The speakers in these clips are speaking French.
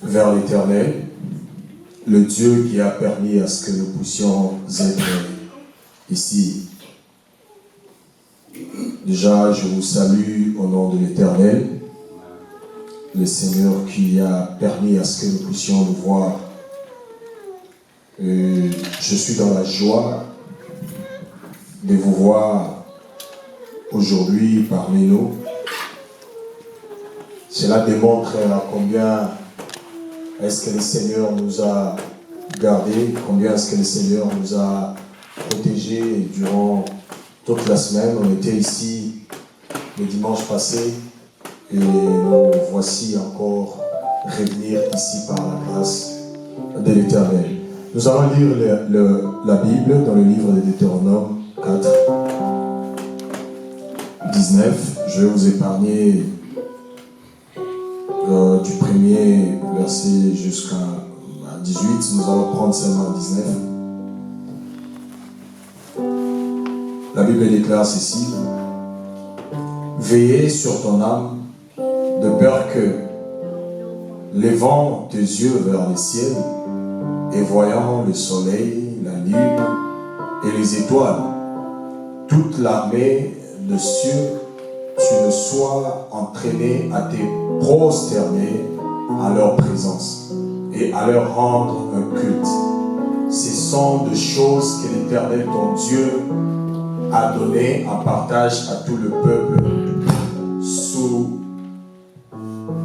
vers l'Éternel, le Dieu qui a permis à ce que nous puissions être ici. Déjà, je vous salue au nom de l'Éternel, le Seigneur qui a permis à ce que nous puissions nous voir. Je suis dans la joie de vous voir aujourd'hui parmi nous. Cela démontre à combien est-ce que le Seigneur nous a gardés, combien est-ce que le Seigneur nous a protégés durant toute la semaine. On était ici le dimanche passé et nous voici encore revenir ici par la grâce de l'Éternel. Nous allons lire la Bible dans le livre de Deutéronome 4, 19. Je vais vous épargner du premier verset jusqu'à 18. Nous allons prendre seulement 19. La Bible déclare ceci: Veillez sur ton âme, de peur que, levant tes yeux vers le ciel, et voyant le soleil, la lune et les étoiles, toute l'armée de cieux, tu ne sois entraîné à te prosterner à leur présence et à leur rendre un culte. Ce sont des choses que l'Éternel ton Dieu a donné en partage à tout le peuple sous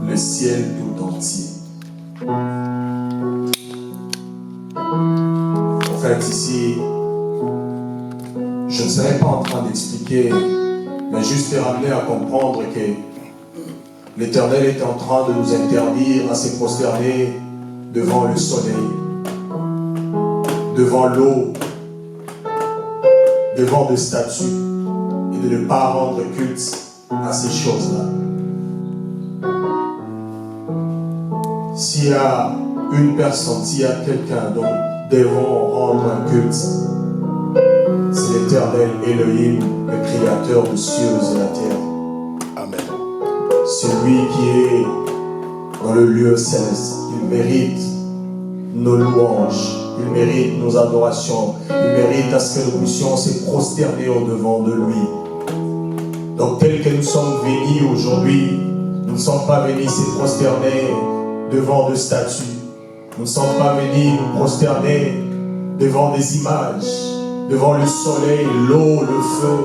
le ciel tout entier. En fait, ici, je ne serai pas en train d'expliquer, mais juste te ramener à comprendre que l'Éternel est en train de nous interdire à se prosterner devant le soleil, devant l'eau, devant des statues, et de ne pas rendre culte à ces choses-là. S'il y a une personne, s'il y a quelqu'un dont devons rendre un culte, c'est l'Éternel Elohim, le Créateur des cieux et la terre. Amen. Celui qui est dans le lieu céleste, il mérite nos louanges, il mérite nos adorations, il mérite à ce que nous puissions se prosterner au-devant de lui. Donc tel que nous sommes venus aujourd'hui, nous ne sommes pas venus se prosterner devant des statues. Nous ne sommes pas venus nous prosterner devant des images, devant le soleil, l'eau, le feu,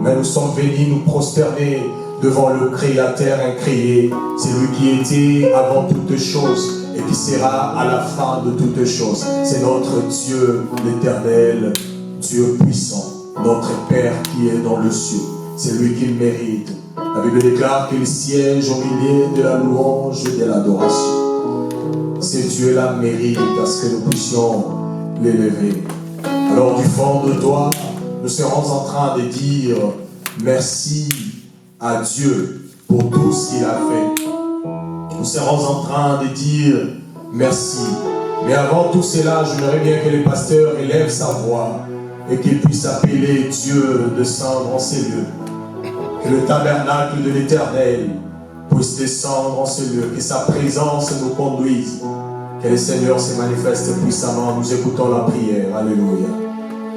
mais nous sommes venus nous prosterner devant le Créateur incréé, celui qui était avant toutes choses et qui sera à la fin de toutes choses. C'est notre Dieu, l'Éternel, Dieu puissant, notre Père qui est dans le ciel. C'est lui qui le mérite. La Bible déclare qu'il siège au milieu de la louange et de l'adoration. C'est Dieu-là mérite à ce que nous puissions l'élever. Alors du fond de toi, nous serons en train de dire merci à Dieu pour tout ce qu'il a fait. Nous serons en train de dire merci. Mais avant tout cela, j'aimerais bien que le pasteur élève sa voix et qu'il puisse appeler Dieu descendre en ces lieux. Que le tabernacle de l'Éternel puisse descendre en ces lieux, que sa présence nous conduise, que le Seigneur se manifeste puissamment. Nous écoutons la prière. Alléluia.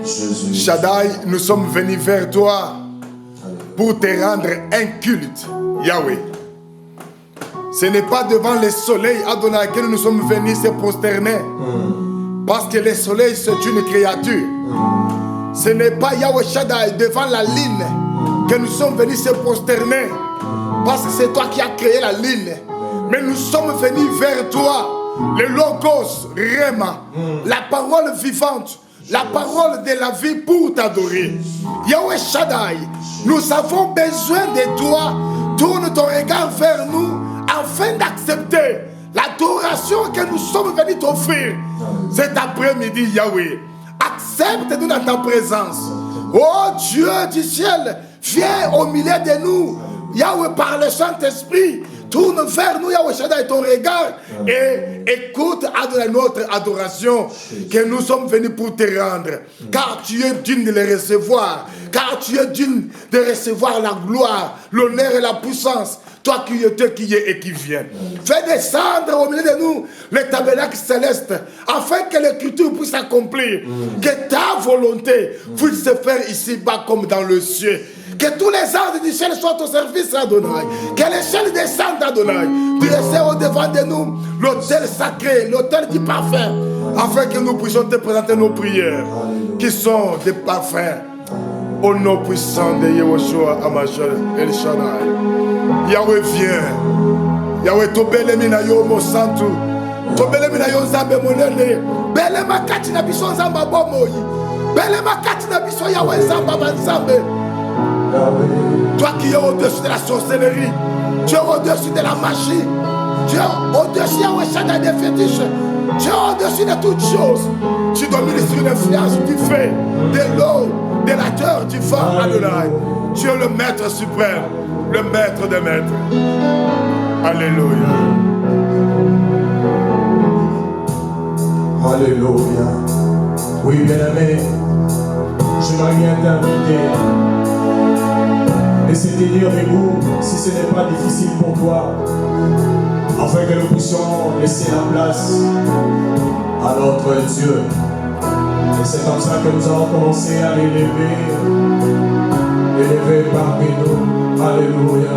Jésus. Shaddai, nous sommes venus vers toi pour te rendre un culte, Yahweh. Ce n'est pas devant le soleil, Adonai, que nous sommes venus se prosterner. Parce que le soleil, c'est une créature. Ce n'est pas Yahweh Shaddai devant la ligne que nous sommes venus se prosterner. Parce que c'est toi qui as créé la ligne. Mais nous sommes venus vers toi, le Logos, Réma, la parole vivante, la parole de la vie pour t'adorer. Yahweh Shaddai, nous avons besoin de toi. Tourne ton regard vers nous afin d'accepter l'adoration que nous sommes venus t'offrir cet après-midi, Yahweh. Accepte-nous dans ta présence. Oh Dieu du ciel, viens au milieu de nous. Yahweh, par le Saint-Esprit, tourne vers nous, Yahweh Shaddai, ton regard et écoute notre adoration que nous sommes venus pour te rendre. Car tu es digne de les recevoir. Car tu es digne de recevoir la gloire, l'honneur et la puissance. toi qui étais, qui est et qui vient. Fais descendre au milieu de nous le tabernacle céleste, afin que l'écriture puisse s'accomplir, que ta volonté puisse se faire ici-bas comme dans le ciel. Que tous les ordres du ciel soient au service, Adonai. Que les ciels descendent, Adonai. Dressez au-devant de nous l'autel sacré, l'autel du parfum, afin que nous puissions te présenter nos prières, qui sont des parfums. Au nom puissant de Yehoshua Amashel El Shaddai. Yahweh vient. Yahweh tobelemi na yo mo santu. Tobelemi na yo nzambe monene. Belema kati na biso nzamba bomoyi. Belema kati na biso Yahweh nzamba banzambe. Toi qui es au-dessus de la sorcellerie, tu es au-dessus de la magie, tu es au-dessus des fétiches, tu es au-dessus de toutes choses. Tu domines sur l'influence du feu, de l'eau, de la terre, du vent, Adonai. Tu es le maître suprême, le maître des maîtres. Alléluia. Alléluia. Oui, bien-aimé, j'aimerais bien t'inviter. Laissez te dire debout si ce n'est pas difficile pour toi, afin que nous puissions laisser la place à notre Dieu. Et c'est comme ça que nous allons commencer à l'élever parmi nous. Alléluia.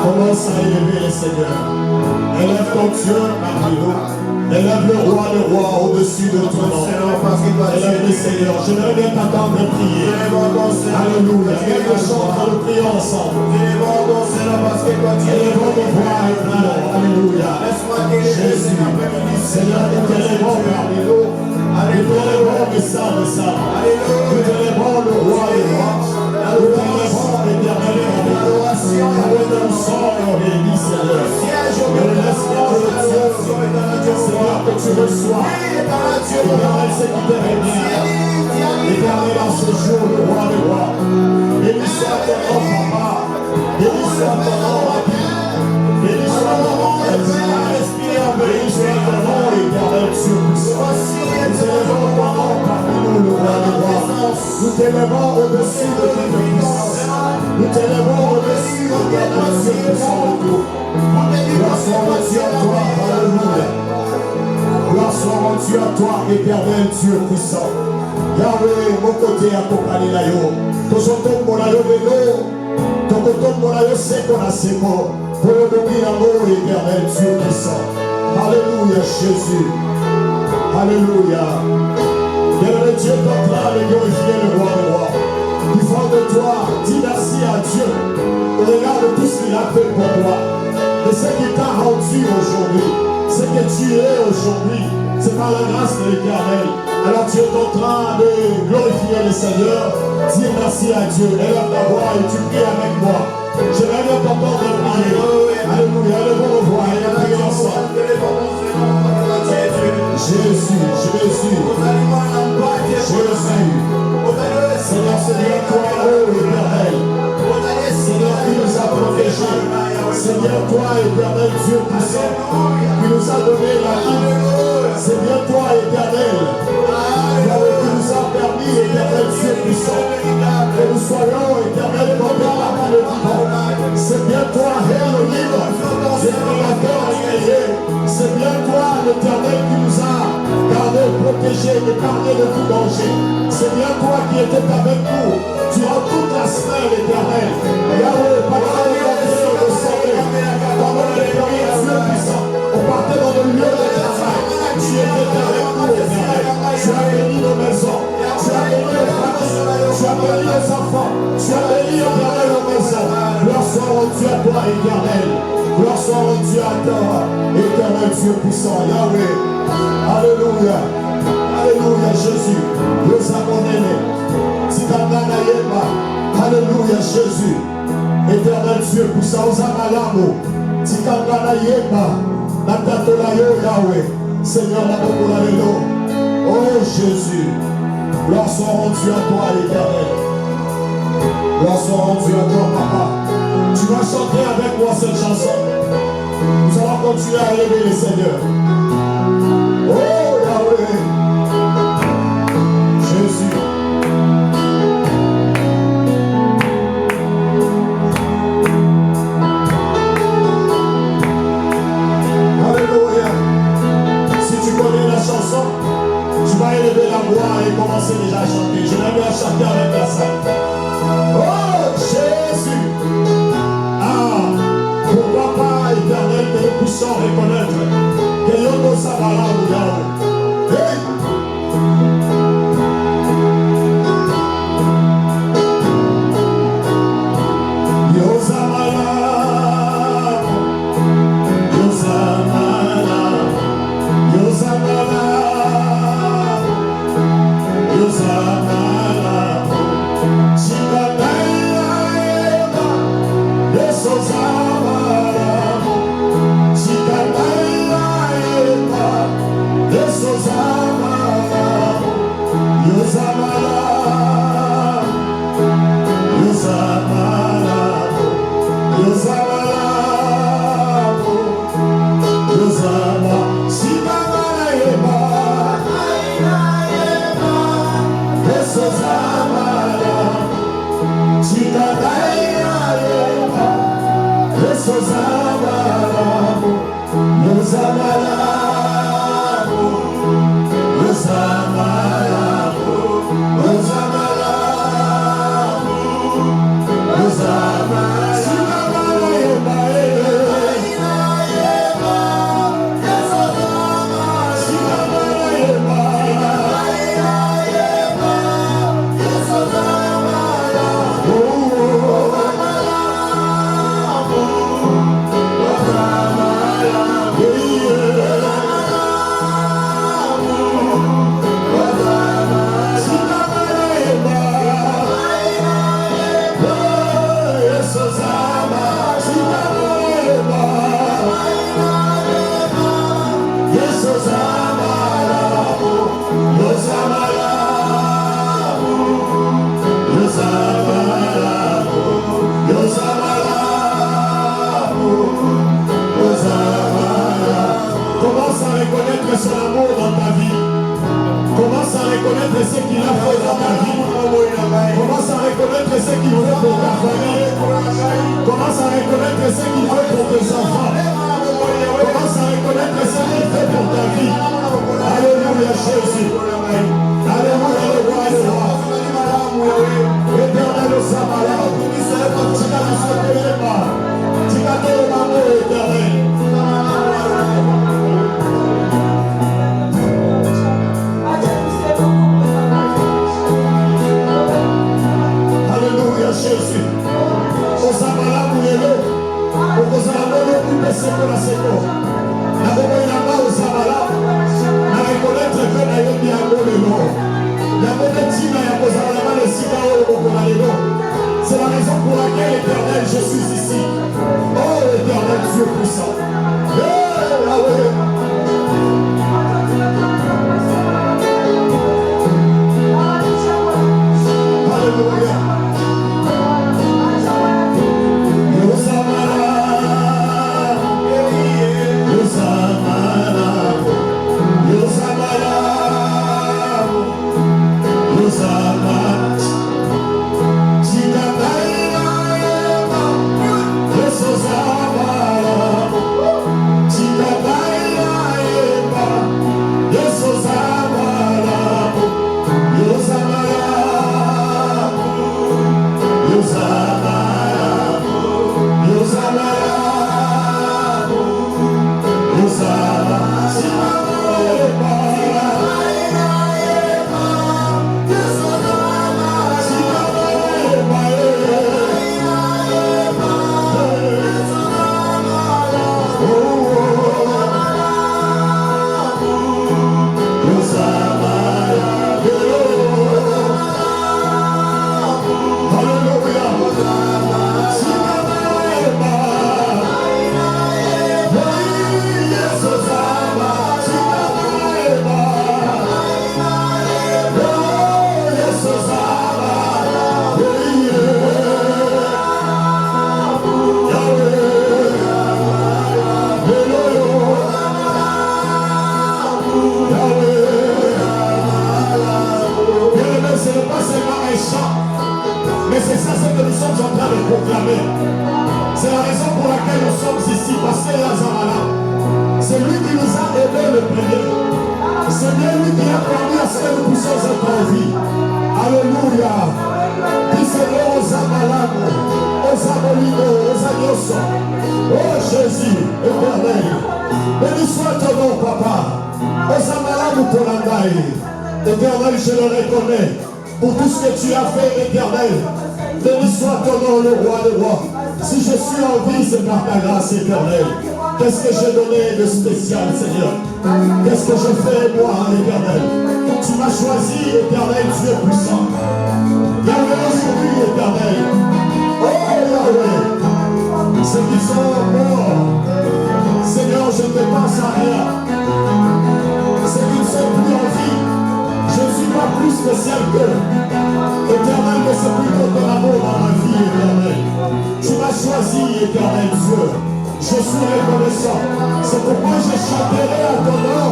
Commence à élever le Seigneur. Élève ton Dieu parmi nous. Élève le roi au-dessus de ton nom. Élève le Seigneur. Je vais bien t'entendre prier. Alléluia. Viens que chante, nous prions ensemble. Élevons nos voix et prions. Alléluia. Jésus. Seigneur, nous t'élèvons parmi nous. Nous t'élèvons les saints, les saints. Nous t'élèvons le roi et roi. Nous t'élèvons l'éternel parmi nous. Avec un sang et on bénit, Seigneur. Mais l'esprit de Dieu, Seigneur, que tu reçois. Éternel, c'est qui te réunit. Éternel, en ce jour, le roi des rois. Béni soit ton nom, papa. Béni soit ton nom, papi. Béni soit ton nom, Esprit. Béni soit ton nom, éternel Dieu puissant. Nous élevons ton nom parmi nous, le roi des rois. Nous t'élevons au-dessus de toute puissance. Nous t'élevons au-dessus de Dieu puissant de tout. Gloire soit rendue à toi, alléluia. Gloire soit rendue à toi, éternel Dieu puissant. Yahweh, mon côté à Kokalinayo. Tozotom Molayo Velo. Tokotom Molayo Sekona Seko. Pour le dominer l'amour, éternel Dieu puissant. Alléluia, Jésus. Alléluia. Bien-aimé Dieu, t'entends le glorifier le roi des rois. Du fond de toi, dis merci à Dieu. Regarde tout ce qu'il a fait pour toi. Et ce qu'il t'a rendu aujourd'hui, ce que tu es aujourd'hui, c'est par la grâce de l'Éternel. Alors tu es en train de glorifier le Seigneur. Dis merci à Dieu. Élève ta voix et tu pries avec moi. Je vais bien t'entendre prier. Alléluia. Élevons nos voix et prions ensemble. Jésus, Jésus. Jésus. Seigneur, c'est bien toi, oh Éternel. Seigneur, qui nous a protégés. Seigneur, toi, Éternel Dieu puissant, qui nous a donné la vie. C'est bien toi, Éternel, qui nous a permis, Éternel Dieu puissant, que nous soyons, Éternel, tombés parmi le vivant. C'est bien toi, Elohim, le créateur agréé. C'est bien toi, l'Éternel, qui nous a gardés, protégés, épargnés de tout danger. C'est bien toi qui étais avec nous durant toute la semaine, Éternel. Yahweh, pendant le sommeil, pendant le Dieu puissant, on partait dans le lieu de travail. Tu étais avec nous, Éternel. Tu as béni nos maisons. Tu as béni nos familles. Tu as béni nos enfants. Tu as béni, Éternel, nos maisons. Gloire soit rendue à toi, Éternel. Gloire soit rendue à toi, Éternel Dieu puissant. Yahweh. Alléluia. Alléluia, Jésus. Nous avons aimé. Alléluia, Jésus. Éternel Dieu puissant. Nous avons Yahweh. Seigneur, oh Jésus, gloire soit rendue à toi, l'Éternel. Gloire soit rendue à toi, papa. Tu vas chanter avec moi cette chanson. Nous allons continuer à élever le Seigneur. Oh Yahweh, Jésus. Tu vas élever la voix et commencer déjà à chanter. Je vais bien chanter avec la salle. Oh Jésus! Ah! Pourquoi pas, Éternel, que nous puissions reconnaître que Yono Sabala ou Yahweh. Hey! reconnaître ce qu'il fait pour tes enfants. Commence à reconnaître ce qu'il fait pour ta vie. Alléluia, Jésus. Alléluia, le roi et le roi. Éternel, au Samara. Tu n'as pas sauté pas. Tu n'as pas demandé, éternel. Alléluia, Jésus. Au Samara, Moulelo. Au Samara, Moulelo, Seko, la Seko. La Bobo, il a pas au Samara. Na reconnaître que na yo bien Moulelo. C'est la raison pour laquelle, Éternel, je suis ici. Oh, Éternel, Dieu puissant. Alléluia. C'est la raison pour laquelle nous sommes ici, parce que Lazarala, c'est lui qui nous a aidés le premier. C'est bien lui qui a permis à ce que nous puissions être en vie. Alléluia. Dis Seigneur aux Amalamo, aux Abolino, aux Agnoso. Oh Jésus, éternel. Béni soit ton nom, papa. Aux Amalamo pour l'Andaï. Éternel, je le reconnais pour tout ce que tu as fait, éternel. Béni soit ton nom, le roi des rois. Si je suis en vie, c'est par ta grâce éternelle. Qu'est-ce que j'ai donné de spécial, Seigneur? Qu'est-ce que je fais, moi, éternel? Tu m'as choisi, éternel, Dieu puissant. Yahweh, aujourd'hui, éternel. Oh, Yahweh. Ceux qui sont morts, Seigneur, je ne pense à rien. Ceux qui ne sont plus en vie, je ne suis pas plus spécial qu'eux. Éternel, mais c'est plutôt ton amour dans ma vie, éternel. Tu m'as choisi, éternel Dieu. Je suis reconnaissant. C'est pourquoi je chanterai à ton nom.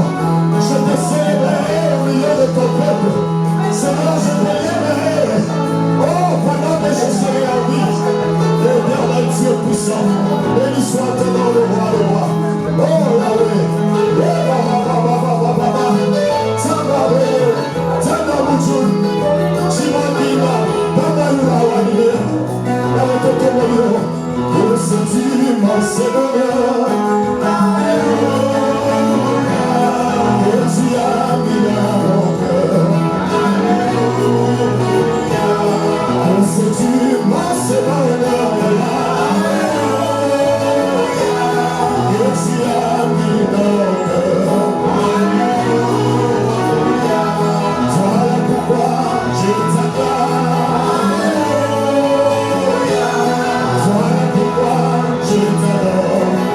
Je te célébrerai au milieu de ton peuple. Seigneur, je te lèverai. Oh, pendant que je serai en vie. Éternel Dieu puissant. Béni soit ton nom, le roi, le roi. Oh, Yahweh. Voilà pourquoi je t'adore.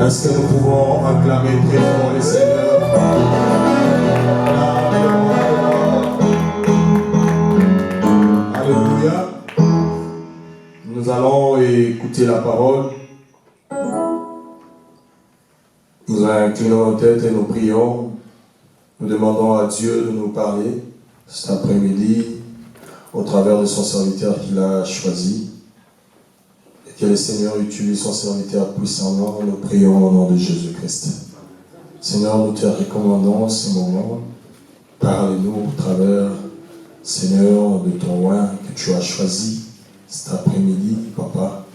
Est-ce que nous pouvons acclamer très fort le Seigneur? Alléluia. Nous allons écouter la parole. Nous inclinons nos têtes et nous prions. Nous demandons à Dieu de nous parler cet après-midi au travers de son serviteur qu'il a choisi. Que le Seigneur utilise son serviteur puissamment. Nous prions au nom de Jésus-Christ. Seigneur, nous te recommandons ces moments. Parle-nous au travers, Seigneur, de ton roi que tu as choisi cet après-midi, Papa.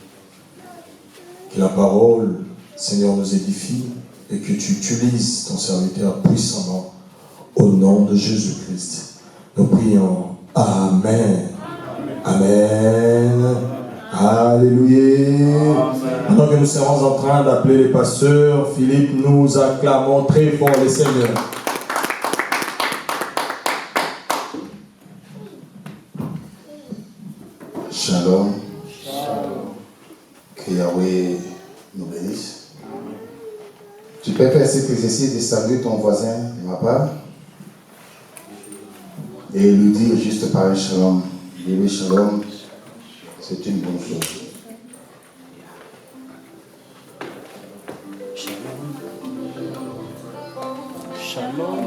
Que la parole, Seigneur, nous édifie et que tu utilises ton serviteur puissamment au nom de Jésus-Christ. Nous prions. Amen. Amen. Alléluia. Pendant que nous serons en train d'appeler les pasteurs, Philippe, nous acclamons très fort le Seigneur. Shalom. Que Yahweh nous bénisse. Tu peux faire cet exercice de saluer ton voisin de ma part et lui dire juste par un shalom. Dire shalom. C'est une bonne chose. Shalom.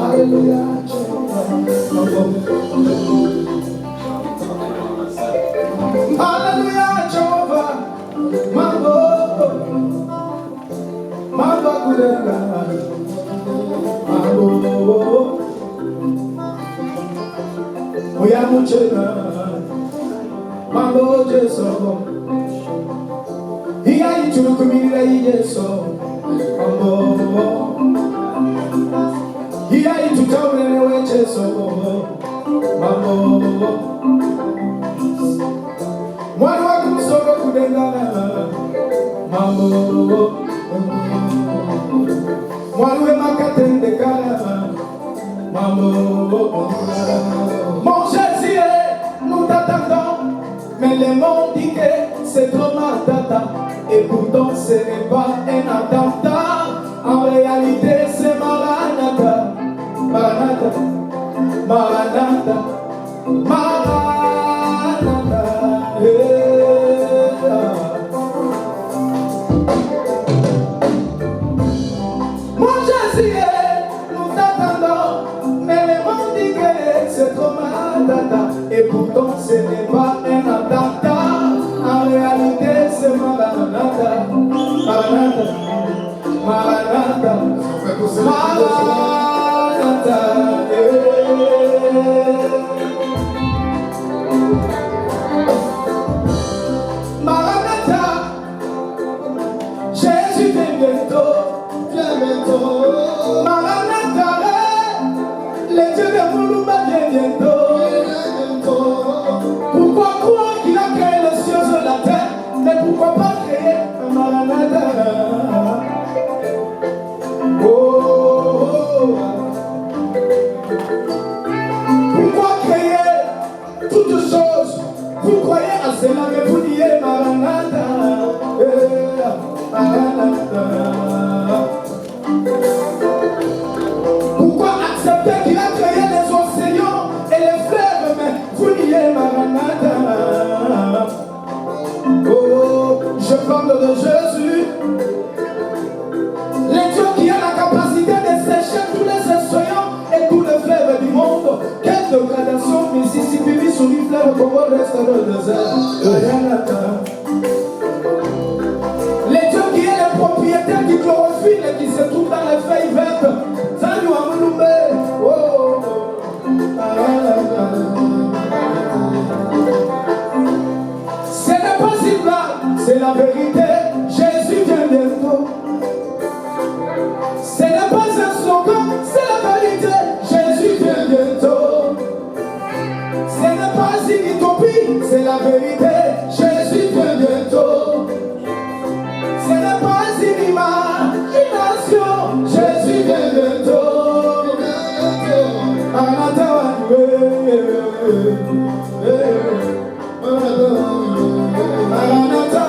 Alléluia. Alléluia, Jehovah. Mambo kulenga. Oya muchena, mambo Jesu. Iya itukumira Yesu, mambo. Iya itukamira we Jesu, mambo. Mwana wa kumsoro kulenga, mambo. Mwana we makatendeka, Mon Jésus, nous t'attendons, mais les mots disent que c'est trop matata. Et pourtant ce n'est pas un attentat. En réalité c'est Maranatha. Maranatha, Maranatha, Maranatha. Mon Jésus, nous t'attendons, mais les mots disent que c'est trop matata. Et pourtant ce n'est pas un attentat. En réalité c'est Maranatha. Maranatha, Maranatha, Maranatha. Maranatha, Jésus vient bientôt, viens bientôt. Maranatha, les dieux de Moulouba viennent bientôt. Pourquoi croire qu'il a créé les cieux sur la terre, mais pourquoi pas créer un Maranatha? Pourquoi créer toutes choses? Vous croyez à cela, mais vous dites Maranatha. Maranatha. Pourquoi accepter qu'il a créé les océans et les fleuves, mais vous dites Maranatha? Oh, je parle de Jésus. Les dieux qui a la capacité de sécher tous les océans et tous les fleuves du monde. Quelle dégradation, Mississippi sur les fleuves, Congo reste dans le désert. Les dieux qui est le propriétaire du chlorophylle qui se trouve dans les feuilles vertes. Zanyu Amouloumé. Oh. Ce n'est pas si bas, c'est la vérité. Jésus vient bientôt. Ce n'est pas un slogan, c'est la vérité. Jésus vient bientôt. Ce n'est pas une utopie, c'est la vérité. Jésus vient bientôt. Ce n'est pas une imagination. Jésus vient bientôt. Maranatha, Maranatha,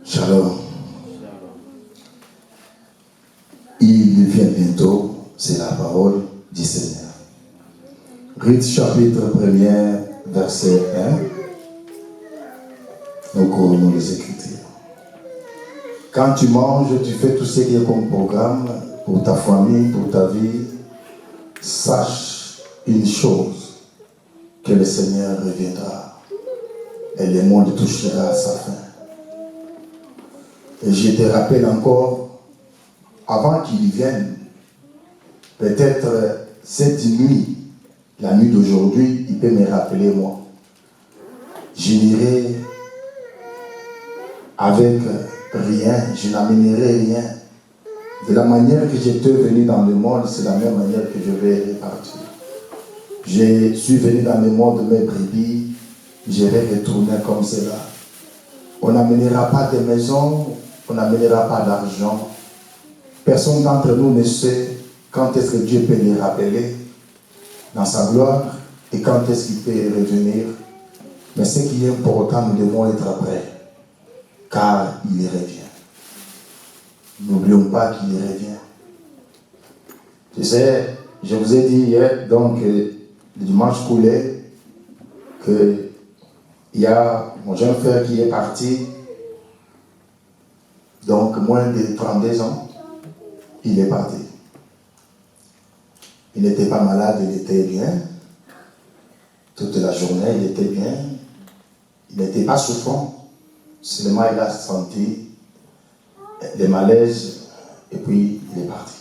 Shalom. Il vient bientôt, c'est la parole du Seigneur. Ruth chapitre 1er, verset 1. Nous connaissons les Écritures. Quand tu manges, tu fais tout ce qui est comme programme pour ta famille, pour ta vie. Sache une chose, que le Seigneur reviendra et le monde touchera à sa fin. Et je te rappelle encore, avant qu'il vienne, peut-être cette nuit, la nuit d'aujourd'hui, il peut me rappeler moi. Je n'irai avec rien, je n'amènerai rien. De la manière que j'étais venu dans le monde, c'est la même manière que je vais repartir. Je suis venu dans le monde de mes brebis, je vais retourner comme cela. On n'amènera pas de maison, on n'amènera pas d'argent. Personne d'entre nous ne sait quand est-ce que Dieu peut les rappeler dans sa gloire et quand est-ce qu'il peut revenir. Mais ce qui est important, nous devons être prêts, car il revient. N'oublions pas qu'il revient. Tu sais, je vous ai dit hier, donc, le dimanche coulé, qu'il y a mon jeune frère qui est parti, donc moins de 32 ans, il est parti. Il n'était pas malade, il était bien. Toute la journée, il était bien. Il n'était pas souffrant. Seulement, il a senti le malaise et puis il est parti.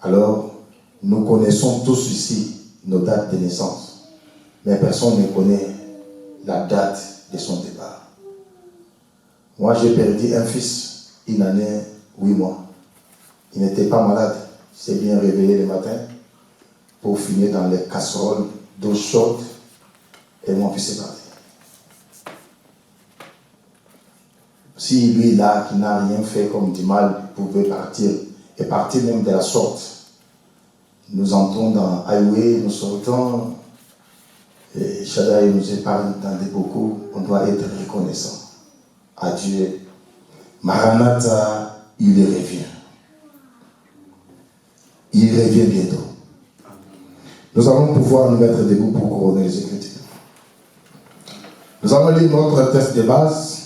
Alors, nous connaissons tous ici nos dates de naissance. Mais personne ne connaît la date de son départ. Moi, j'ai perdu un fils, une année, 8 mois. Il n'était pas malade. Il s'est bien réveillé le matin pour finir dans les casseroles d'eau chaude et mon fils est parti. Si lui là, qui n'a rien fait comme du mal, pouvait partir, et partir même de la sorte, nous entrons dans Highway, nous sortons, et Shaddai nous épargne beaucoup, on doit être reconnaissant à Dieu. Maranatha, il revient. Il revient bientôt. Nous allons pouvoir nous mettre debout pour couronner les Écritures. Nous allons lire notre texte de base.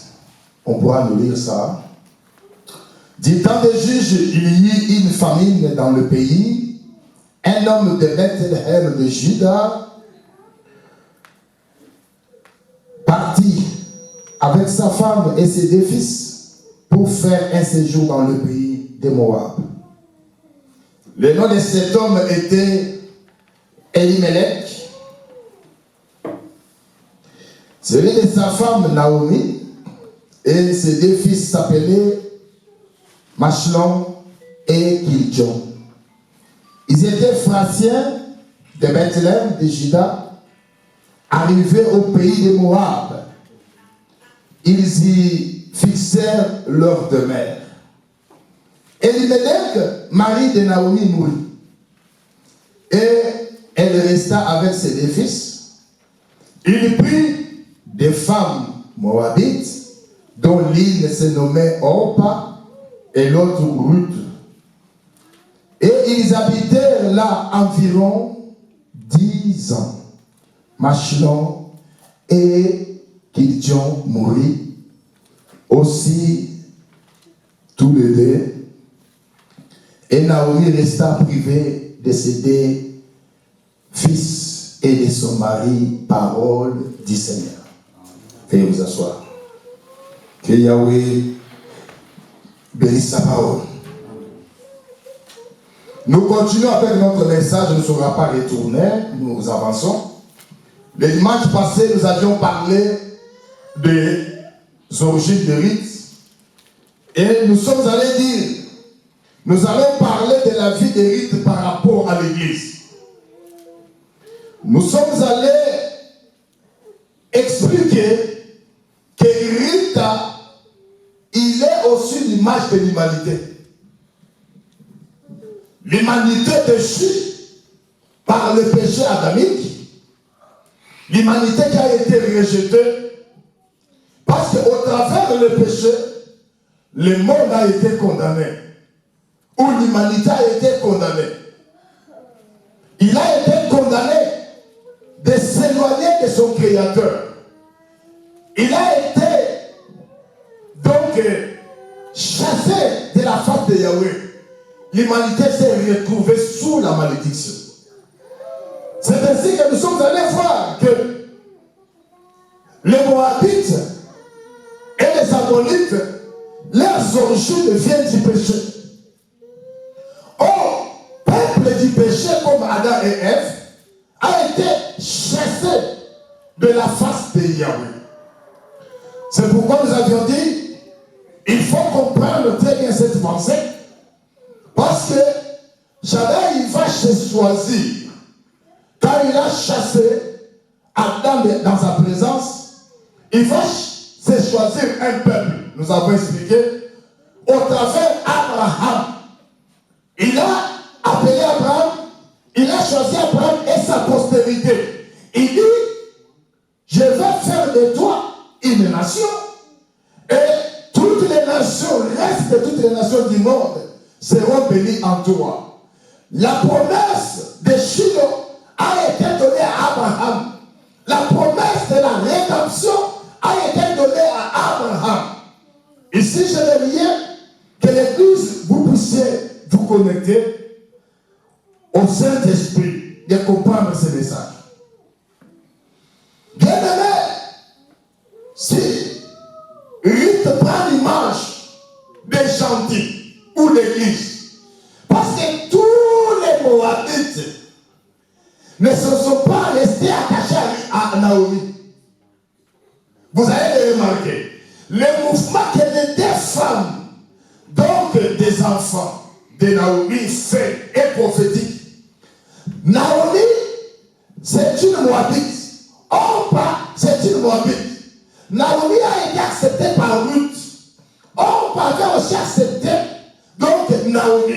On pourra nous lire ça. Du temps des juges, il y eut une famine dans le pays. Un homme de Bethléem de Juda partit avec sa femme et ses 2 fils pour faire un séjour dans le pays de Moab. Le nom de cet homme était Elimelech. Celui de sa femme Naomi. Et ses 2 fils s'appelaient Machlon et Kiljon. Ils étaient Phraciens de Bethléem, de Juda, arrivés au pays de Moab. Ils y fixèrent leur demeure. Elimelech, mari de Naomi, mourut. Et elle resta avec ses 2 fils. Il prit des femmes moabites, dont l'une se nommait Orpa et l'autre Ruth. Et ils habitèrent là environ 10 ans. Machlon et Kiljon mourut aussi tous les 2. Et Naomi resta privée de ses 2 fils et de son mari, parole du Seigneur. Veuillez vous asseoir. Que Yahweh bénisse sa parole. Nous continuons avec notre message, ne sera pas retourné, nous avançons. Le dimanche passé, nous avions parlé des origines de Ruth. Et nous sommes allés dire, nous allons parler de la vie de Ruth par rapport à l'Église. Nous sommes allés expliquer que Ruth, il est aussi l'image de l'humanité. L'humanité déchue par le péché adamique. L'humanité qui a été rejetée. Parce qu'au travers du péché, le monde a été condamné. Ou l'humanité a été condamnée. Il a été condamné de s'éloigner de son Créateur. Il a été donc chassé de la face de Yahweh. L'humanité s'est retrouvée sous la malédiction. C'est ainsi que nous sommes allés voir que les Moabites et les Ammonites, leurs origines viennent du péché. Or, peuple du péché comme Adam et Ève a été chassé de la face de Yahweh. C'est pourquoi nous avions dit, il faut comprendre très bien cette pensée, parce que Shaddai, il va se choisir. Quand il a chassé Adam dans sa présence, il va se choisir un peuple. Nous avons expliqué, au travers Abraham. Il a appelé Abraham, il a choisi Abraham et sa postérité. Il dit, je vais faire de toi une nation, et toutes les nations, le reste de toutes les nations du monde seront bénies en toi. La promesse de Shiloh a été donnée à Abraham. La promesse de la rédemption a été donnée à Abraham. Ici, je n'ai rien que l'Église, vous puissiez vous connecter au Saint-Esprit de comprendre ce message. Bien-aimé, si Ruth prend l'image des gentils ou l'Église, parce que tous les Moabites ne se sont pas restés attachés à Naomi. vous allez le remarquer. Le mouvement que les deux femmes, donc des enfants de Naomi, fait et prophétique. Naomi, c'est une Moabite. Orpa, c'est une Moabite. Naomi a été acceptée par Ruth. Orpa avait aussi accepté donc Naomi.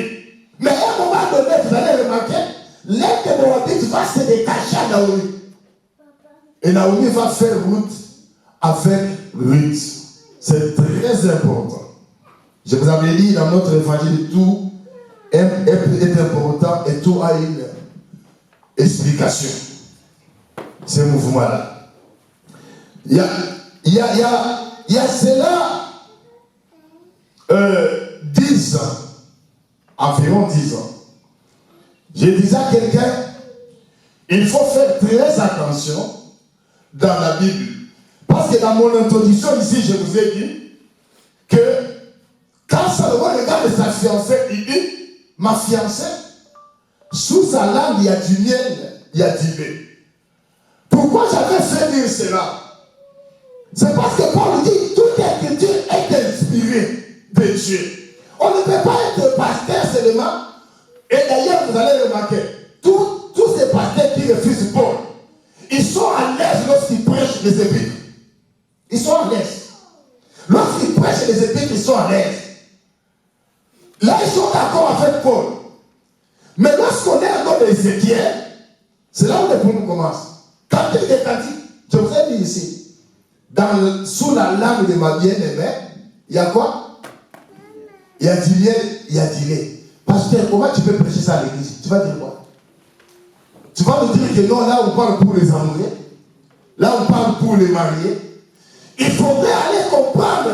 Mais à un moment donné, vous allez remarquer, l'un des Moabites va se détacher à Naomi. Et Naomi va faire Ruth avec Ruth. C'est très important. Je vous avais dit dans notre évangile, tout est important et tout a une explication. Ce mouvement-là. Il y a cela 10 ans, environ 10 ans. Je disais à quelqu'un, il faut faire très attention dans la Bible. Parce que dans mon introduction ici, je vous ai dit que quand Salomon regarde sa fiancée, il dit, ma fiancée, sous sa langue, il y a du miel, il y a du lait. Pourquoi j'avais fait dire cela? C'est parce que Paul dit, toute écriture est inspirée de Dieu. On ne peut pas être pasteur seulement. Et d'ailleurs, vous allez remarquer, tous ces pasteurs qui refusent Paul, ils sont à l'aise lorsqu'ils prêchent les épîtres. Ils sont à l'aise. Lorsqu'ils prêchent les épîtres, ils sont à l'aise. Là, ils sont d'accord avec Paul. Mais lorsqu'on est dans Ézéchiel, c'est là où le problème commence. Quand il est cantique, je vous ai dit ici, sous la langue de ma bien-aimée, il y a quoi? Il y a du miel, il y a du lait. Pasteur, comment tu peux prêcher ça à l'église? Tu vas dire quoi? Tu vas me dire que non, là on parle pour les amoureux, là on parle pour les mariés. Il faudrait aller comprendre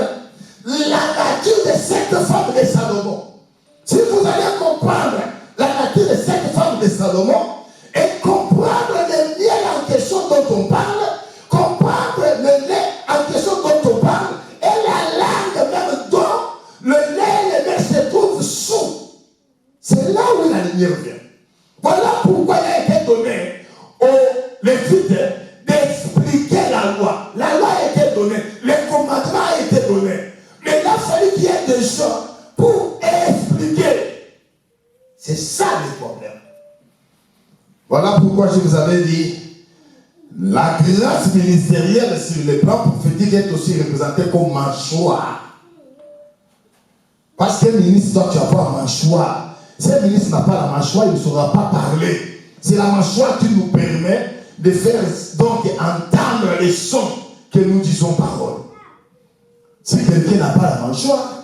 la nature de cette femme de Salomon. Si vous allez comprendre la nature de cette femme de Salomon et comprendre le miel en question dont on parle, comprendre le lait en question dont on parle et la langue même dont le lait et le miel se trouvent sous, c'est là où la lumière vient. Voilà pourquoi il a été donné aux Lévites d'expliquer la loi. La loi a été donnée, le commandement a été donné. Mais il a fallu qu'il y ait des gens pour expliquer. C'est ça le problème. Voilà pourquoi je vous avais dit, la grâce ministérielle sur le plan prophétique est aussi représentée comme mâchoire. Parce qu'un ministre, toi tu n'as pas un mâchoire. Si un ministre n'a pas la mâchoire, il ne saura pas parler. C'est la mâchoire qui nous permet de faire donc entendre les sons que nous disons parole. Si quelqu'un n'a pas la mâchoire,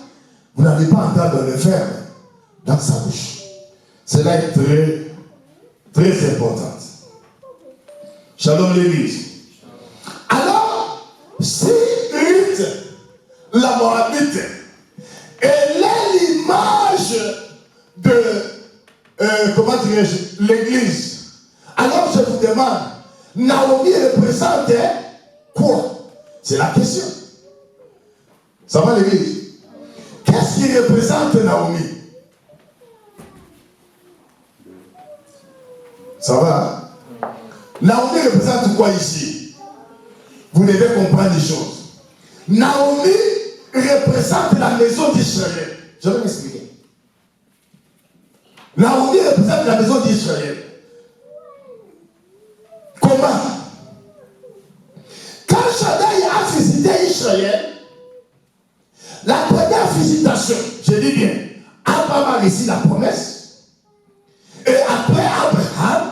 vous n'allez pas entendre le faire dans sa bouche. Cela est très, très important. Shalom l'église. Alors, si Ruth, la Moabite, elle est l'image de, comment dirais-je, l'église. Alors je vous demande, Naomi représente quoi? C'est la question. Ça va l'église? Qu'est-ce qui représente Naomi? Ça va? Naomi représente quoi ici? Vous devez comprendre les choses. Naomi représente la maison d'Israël. Je vais m'expliquer. Naomi représente la maison d'Israël. Comment? Quand Shaddai a visité Israël, la première visitation, je dis bien, Abraham a reçu la promesse, et après Abraham,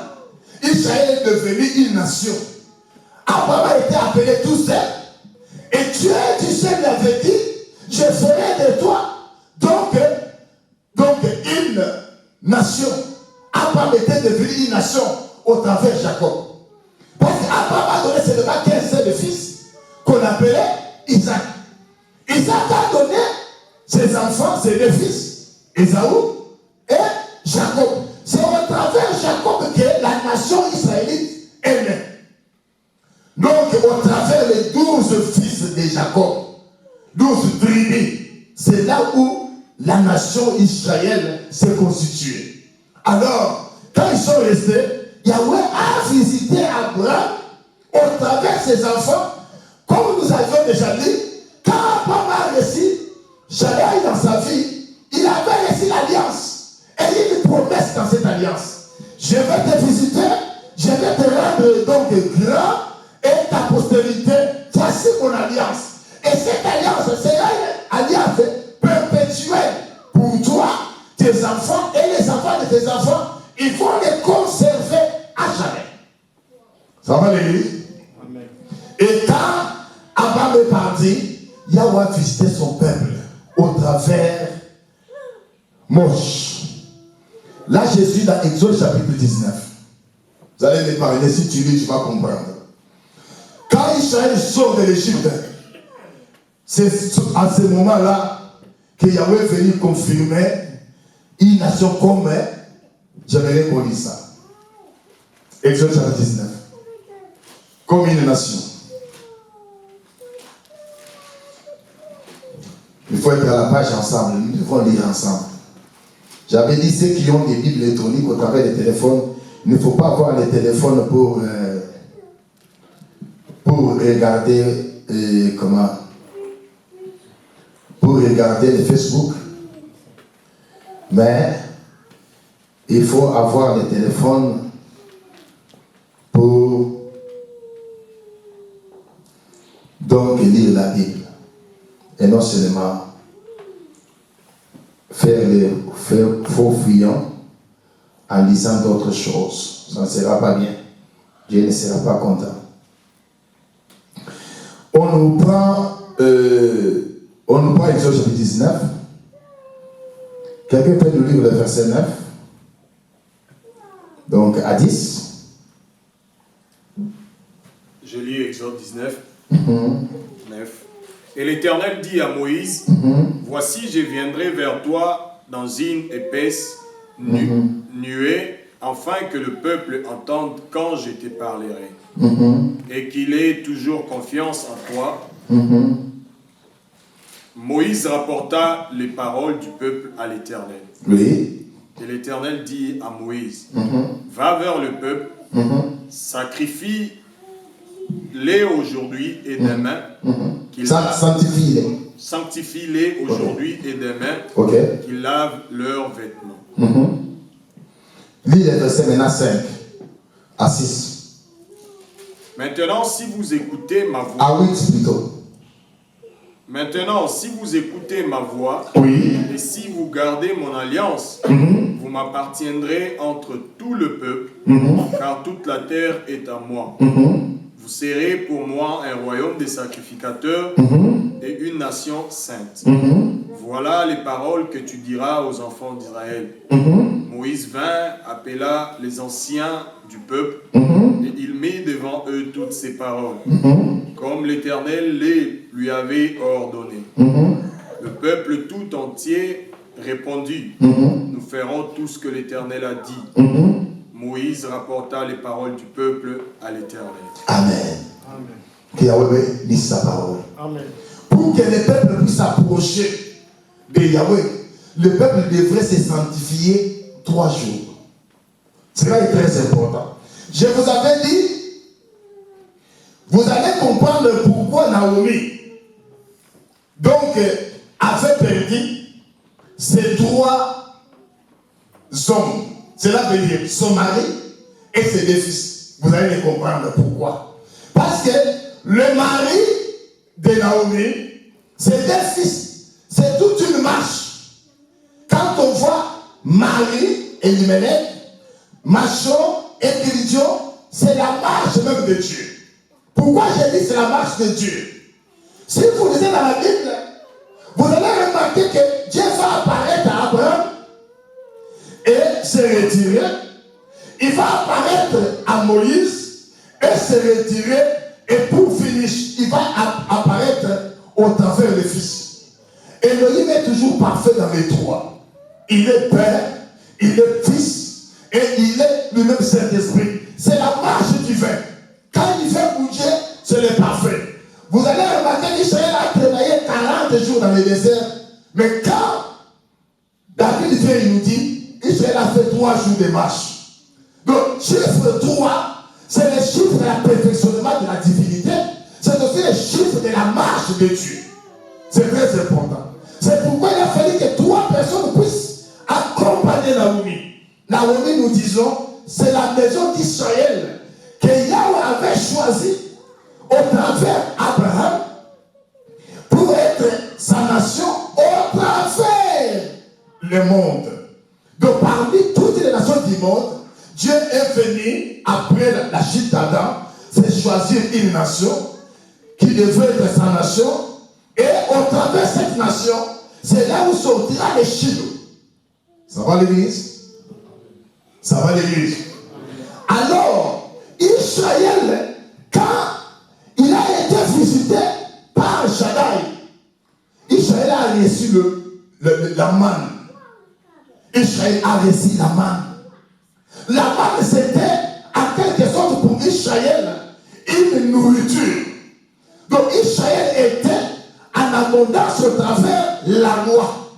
Israël est devenu une nation. Abraham a été appelé tout seul, et Dieu du ciel lui avait dit, je ferai de toi donc une nation. Abraham était devenu une nation au travers de Jacob. Parce qu'Abraham a donné seulement 15 seul fils qu'on appelait Isaac. Isaac a donné ses enfants, ses deux fils, Ésaü et Jacob. C'est au travers de Jacob que la nation israélite est née. Donc au travers les 12 fils de Jacob, 12 tribus, c'est là où la nation Israël s'est constituée. Alors, quand ils sont restés, Yahweh a visité Abraham au travers de ses enfants, comme nous nous avions déjà dit, quand Abraham a réussi, jamais dans sa vie, il avait réussi l'alliance. Et il y a une promesse dans cette alliance. Je vais te visiter, je vais te rendre donc grand, et ta postérité, voici mon alliance. Et cette alliance sera une alliance perpétuelle pour toi, tes enfants et les enfants de tes enfants. Ils vont les conserver à jamais. Ça va l'église? Et quand Abraham est parti, Yahweh a visité son peuple au travers Moïse. Là, Jésus dans Exode chapitre 19. Vous allez m'épargner, si tu lis, tu vas comprendre. Quand Israël sort de l'Égypte, c'est à ce moment-là que Yahweh est venu confirmer une nation comme j'aimerais qu'on lise ça. Exode chapitre 19. Comme une nation. Il faut être à la page ensemble. Nous devons lire ensemble. J'avais dit ceux qui ont des Bibles électroniques au travers des téléphones, il ne faut pas avoir les téléphones pour regarder pour regarder les Facebook. Mais il faut avoir les téléphones pour donc lire la Bible. Et non seulement faire faux fuyants en lisant d'autres choses. Ça ne sera pas bien. Dieu ne sera pas content. On nous prend Exode chapitre 19. Quelqu'un peut nous lire le verset 9. Donc à 10. Je lis Exode 19. 9. Et l'Éternel dit à Moïse, voici, je viendrai vers toi dans une épaisse nuée, afin que le peuple entende quand je te parlerai, et qu'il ait toujours confiance en toi. Moïse rapporta les paroles du peuple à l'Éternel. Oui. Et l'Éternel dit à Moïse, va vers le peuple, sacrifie-les aujourd'hui et demain, sanctifie-les aujourd'hui et demain, qu'ils lavent leurs vêtements. Lis les versets maintenant 5 à 6. Maintenant, si vous écoutez ma voix. À 8 plutôt. Maintenant, si vous écoutez ma voix, et si vous gardez mon alliance, vous m'appartiendrez entre tout le peuple, car toute la terre est à moi. Vous serez pour moi un royaume de sacrificateurs et une nation sainte. Voilà les paroles que tu diras aux enfants d'Israël. Moïse vint, appela les anciens du peuple, et il mit devant eux toutes ces paroles, comme l'Éternel les lui avait ordonné. Le peuple tout entier répondit, nous ferons tout ce que l'Éternel a dit. Moïse rapporta les paroles du peuple à l'Éternel. Amen. Que Yahweh lise sa parole. Amen. Pour que le peuple puisse s'approcher de Yahweh, le peuple devrait se sanctifier 3 jours. Cela est très important. Je vous avais dit, vous allez comprendre pourquoi Naomi donc avait perdu ses 3 hommes. Cela veut dire son mari et ses 2 fils. Vous allez les comprendre pourquoi. Parce que le mari de Naomi, ses 2 fils, c'est toute une marche. Quand on voit Marie et Elimelech, Machon et Kilidion, c'est la marche même de Dieu. Pourquoi j'ai dit c'est la marche de Dieu? Si vous lisez dans la Bible, vous allez remarquer que Dieu va apparaître à Abraham et se retirer. Il va apparaître à Moïse et se retirer. Et pour finir, il va apparaître au travers des fils. Elohim est toujours parfait dans les 3. Il est Père, il est Fils et il est lui-même Saint-Esprit. C'est la marche divine. Quand il fait pour Dieu, c'est le parfait. Vous allez remarquer qu'Israël a travaillé 40 jours dans le désert. Mais quand David vient, il nous dit, Israël a fait 3 jours de marche. Donc, chiffre 3, c'est le chiffre de la perfectionnement de la divinité. C'est aussi le les chiffres de la marche de Dieu. C'est très important. C'est pourquoi il a fallu que 3 personnes puissent accompagner Naomi. Naomi, nous disons, c'est la maison d'Israël que Yahweh avait choisi au travers d'Abraham pour être sa nation au travers le monde. Donc parmi toutes les nations du monde, Dieu est venu après la chute d'Adam, c'est choisir une nation qui devait être sa nation, et au travers de cette nation, c'est là où sortira les Shiloh. Ça va l'église? Ça va l'église? Alors, Israël, quand il a été visité par Shaddai, Israël a reçu la manne. Israël a reçu la manne. La manne, c'était en quelque sorte pour Israël une nourriture. Donc Israël était en abondance au travers la loi.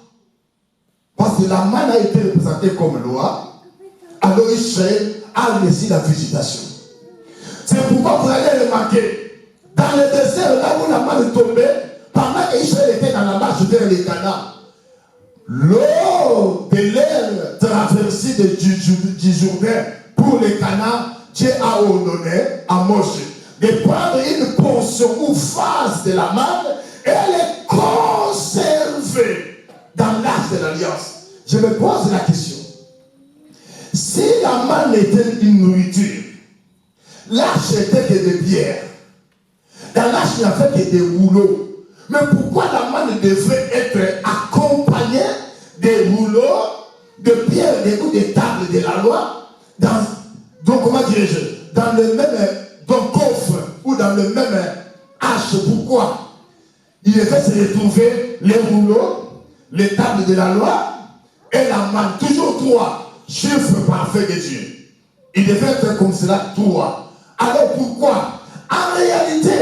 Parce que la manne a été représentée comme loi. Alors Israël a reçu la visitation. C'est pourquoi vous allez remarquer, dans le désert, là où la manne tombait, pendant qu'Israël était dans la marche vers les Canaan, l'eau de l'air traversée du Jourdain pour les Canaan, Dieu a ordonné à Moïse de prendre une portion ou phase de la manne et les conserver dans l'arche de l'alliance. Je me pose la question. Si la manne était une nourriture, l'arche était que des pierres. Dans l'arche, il n'y avait que des rouleaux. Mais pourquoi la manne devait être accompagnée des rouleaux, de pierres, des bouts des tables de la loi, donc comment dirais-je, dans le même coffre ou dans le même arche? Pourquoi? Il devait se retrouver les rouleaux, les tables de la loi et la manne, toujours 3 chiffres parfaits de Dieu. Il devait être comme cela 3. Alors pourquoi? En réalité,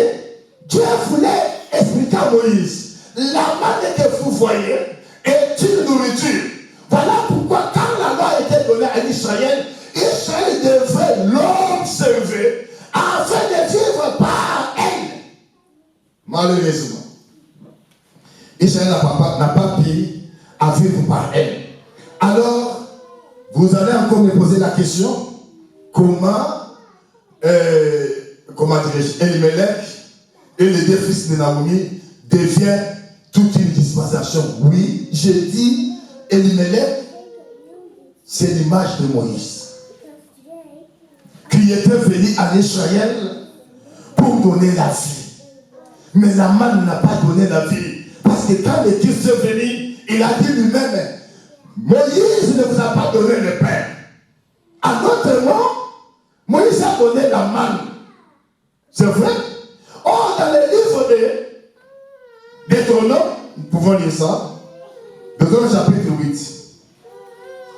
Dieu voulait expliquer à Moïse, la manne que vous voyez est une nourriture. Voilà pourquoi quand la loi était donnée à Israël, Israël devait l'observer afin de vivre par elle. Malheureusement, Israël n'a pas pu à vivre par elle. Alors, vous allez encore me poser la question, comment dirais-je, Elimelech et les 2 fils de Naomi deviennent toute une dispensation. Oui, j'ai dit, Elimelech, c'est l'image de Moïse, qui était venu en Israël pour donner la vie. Mais la manne n'a pas donné la vie. Parce que quand le Christ est venu, il a dit lui-même, Moïse ne vous a pas donné le pain. En d'autres mots, Moïse a donné la manne. C'est vrai? Or, dans le livre de Deutéronome, nous pouvons lire ça. Deutéronome chapitre 8.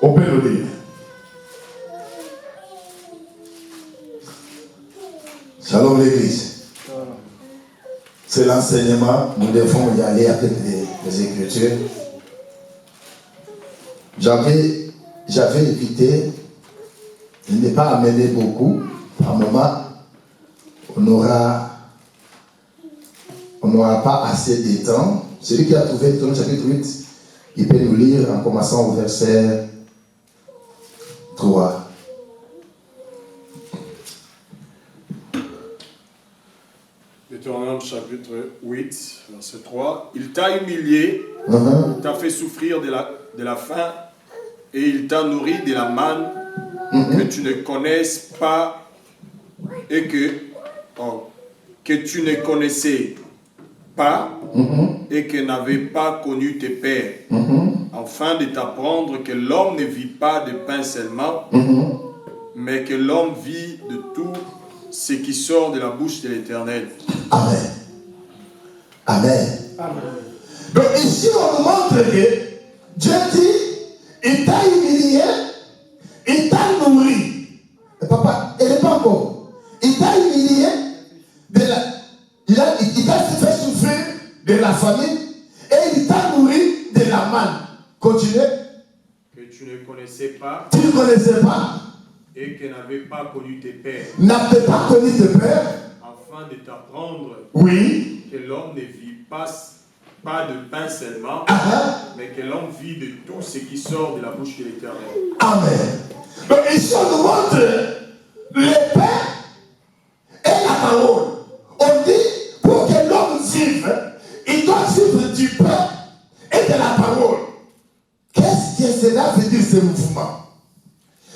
On peut le lire. Shalom l'église. C'est l'enseignement. Nous devons y aller avec les Écritures. J'avais évité de ne pas amener beaucoup. Par moment, on n'aura pas assez de temps. Celui qui a trouvé le chapitre 8, il peut nous lire en commençant au verset 3. Deutéronome chapitre 8, verset 3. Il t'a humilié, il t'a fait souffrir de la faim, et il t'a nourri de la manne que tu ne connaisses pas et que tu ne connaissais pas et que n'avaient pas connu tes pères, afin de t'apprendre que l'homme ne vit pas de pain seulement, mais que l'homme vit de tout ce qui sort de la bouche de l'Éternel. Amen. Amen. Amen. Donc ici on nous montre que Dieu dit, il t'a humilié, il t'a nourri. Et papa, il n'est pas encore. Il t'a humilié, il t'a fait souffrir de la famine et il t'a nourri de la manne. Continuez. Que tu ne connaissais pas. Tu ne connaissais pas. Et que n'avais pas connu tes pères. N'avais pas connu tes pères. afin de t'apprendre Oui. que l'homme ne vit pas de pain seulement, mais que l'homme vit de tout ce qui sort de la bouche de l'Éternel. Amen. Donc ici on nous montre le pain et la parole. On dit pour que l'homme vive, il doit vivre du pain et de la parole. Qu'est-ce que cela veut dire ce mouvement?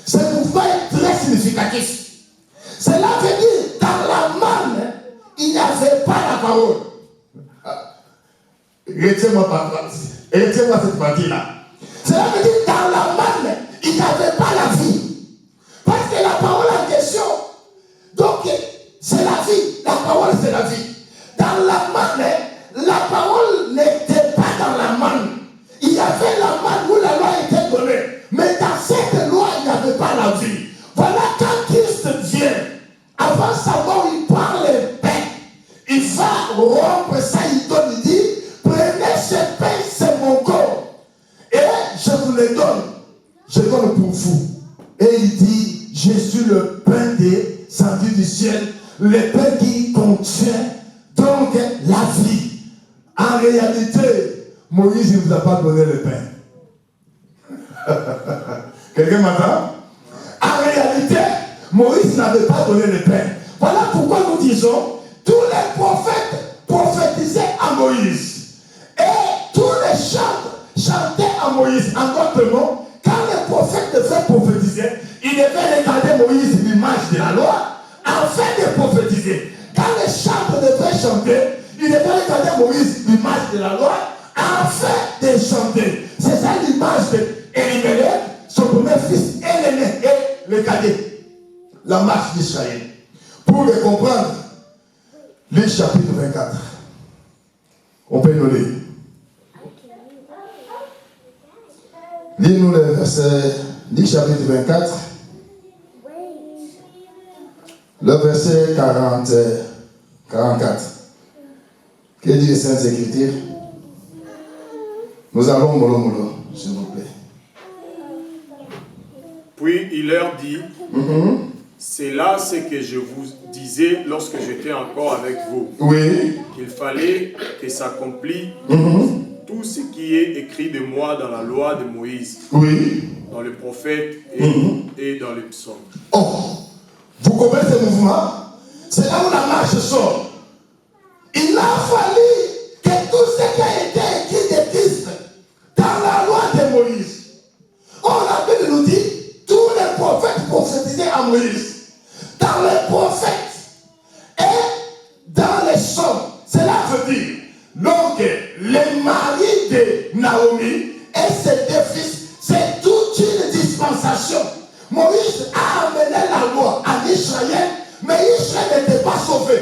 Ce mouvement est très significatif. Cela veut dire dans la manne, il n'y avait pas la parole. Retiens-moi cette partie-là. Cela veut dire dans la manne, il n'y avait pas la vie. Parce que la parole en question, donc c'est la vie. La parole c'est la vie. Dans la manne, la parole n'était pas dans la manne. Il y avait la manne où la loi était donnée. Mais dans cette loi, il n'y avait pas la vie. Voilà quand Christ vient, avant sa mort, il parle le pain. Il va rompre ça, il donne, il dit, prenez ce pain, c'est mon corps. Et je vous le donne. Je donne pour vous. Et il dit, je suis le pain descendu du ciel, le pain qui contient donc la vie. En réalité, Moïse ne vous a pas donné le pain. Quelqu'un m'entend? En réalité, Moïse n'avait pas donné le pain. Voilà pourquoi nous disons, tous les prophètes prophétisaient à Moïse. Et tous les chantres chantaient à Moïse. En d'autres mots, quand les prophètes devaient prophétiser, ils devaient regarder Moïse, l'image de la loi, afin de prophétiser. Quand les chantres devaient chanter, ils devaient regarder Moïse, l'image de la loi, afin de chanter. C'est ça l'image d'Elimelech, son premier fils, et l'aîné, et le cadet. La marche d'Israël. Pour le comprendre, le chapitre 24. On peut nous lire. Lis-nous le verset, le chapitre 24. Le verset 44. Que dit les Saintes Écritures? Nous allons mollo, s'il vous plaît. Puis il leur dit, c'est là ce que je vous disais lorsque j'étais encore avec vous. Oui. Qu'il fallait que s'accomplisse tout ce qui est écrit de moi dans la loi de Moïse, Oui. dans les prophètes et dans les psaumes. Oh, vous comprenez ce mouvement? C'est là où la marche sort. Il a fallu que tout ce qui a été écrit de Christ dans la loi de Moïse. Or, la Bible nous dit, tous les prophètes prophétisaient à Moïse. Dans les prophètes et dans les psaumes. Cela veut dire, donc, le mari de Naomi et ses deux fils, c'est toute une dispensation. Moïse a amené la loi à Israël, mais Israël n'était pas sauvé.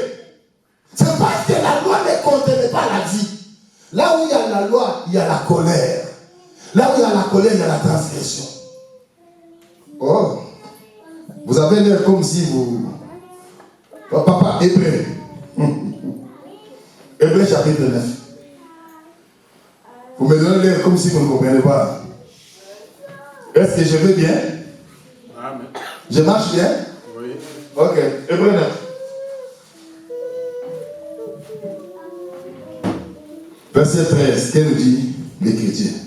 C'est parce que la loi ne contenait pas la vie. Là où il y a la loi, il y a la colère. Là où il y a la colère, il y a la transgression. Oh, vous avez l'air comme si vous... Oh, papa, Hébreu. Hébreu chapitre 9. Vous me donnez l'air comme si vous ne comprenez pas. Est-ce que je vais bien? Amen. Je marche bien? Oui. Ok, Hébreu 9. Verset 13, qu'elle nous dit l'Écriture?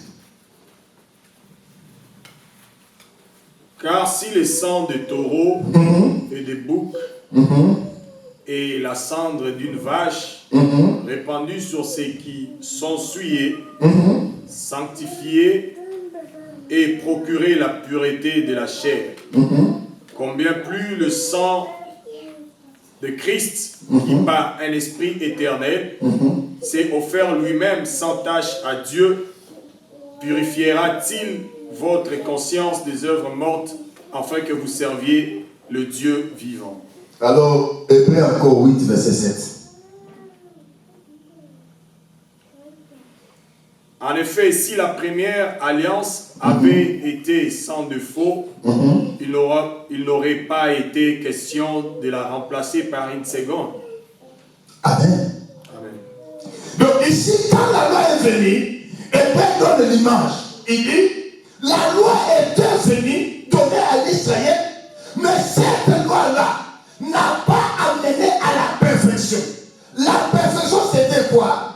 Car si le sang de taureau et de bouc et la cendre d'une vache répandue sur ceux qui sont souillés, sanctifiés et procurer la pureté de la chair, combien plus le sang de Christ, qui par un esprit éternel s'est offert lui-même sans tache à Dieu, purifiera-t-il votre conscience des œuvres mortes afin que vous serviez le Dieu vivant. Alors, Hébreu encore 8, verset 7. En effet, si la première alliance avait été sans défaut, il n'aurait pas été question de la remplacer par une seconde. Amen. Amen. Donc ici, quand la loi est venue, Hébreu donne l'image. Il dit, la loi est venue donner à l'Israël, mais cette loi-là n'a pas amené à la perfection. La perfection, c'était quoi?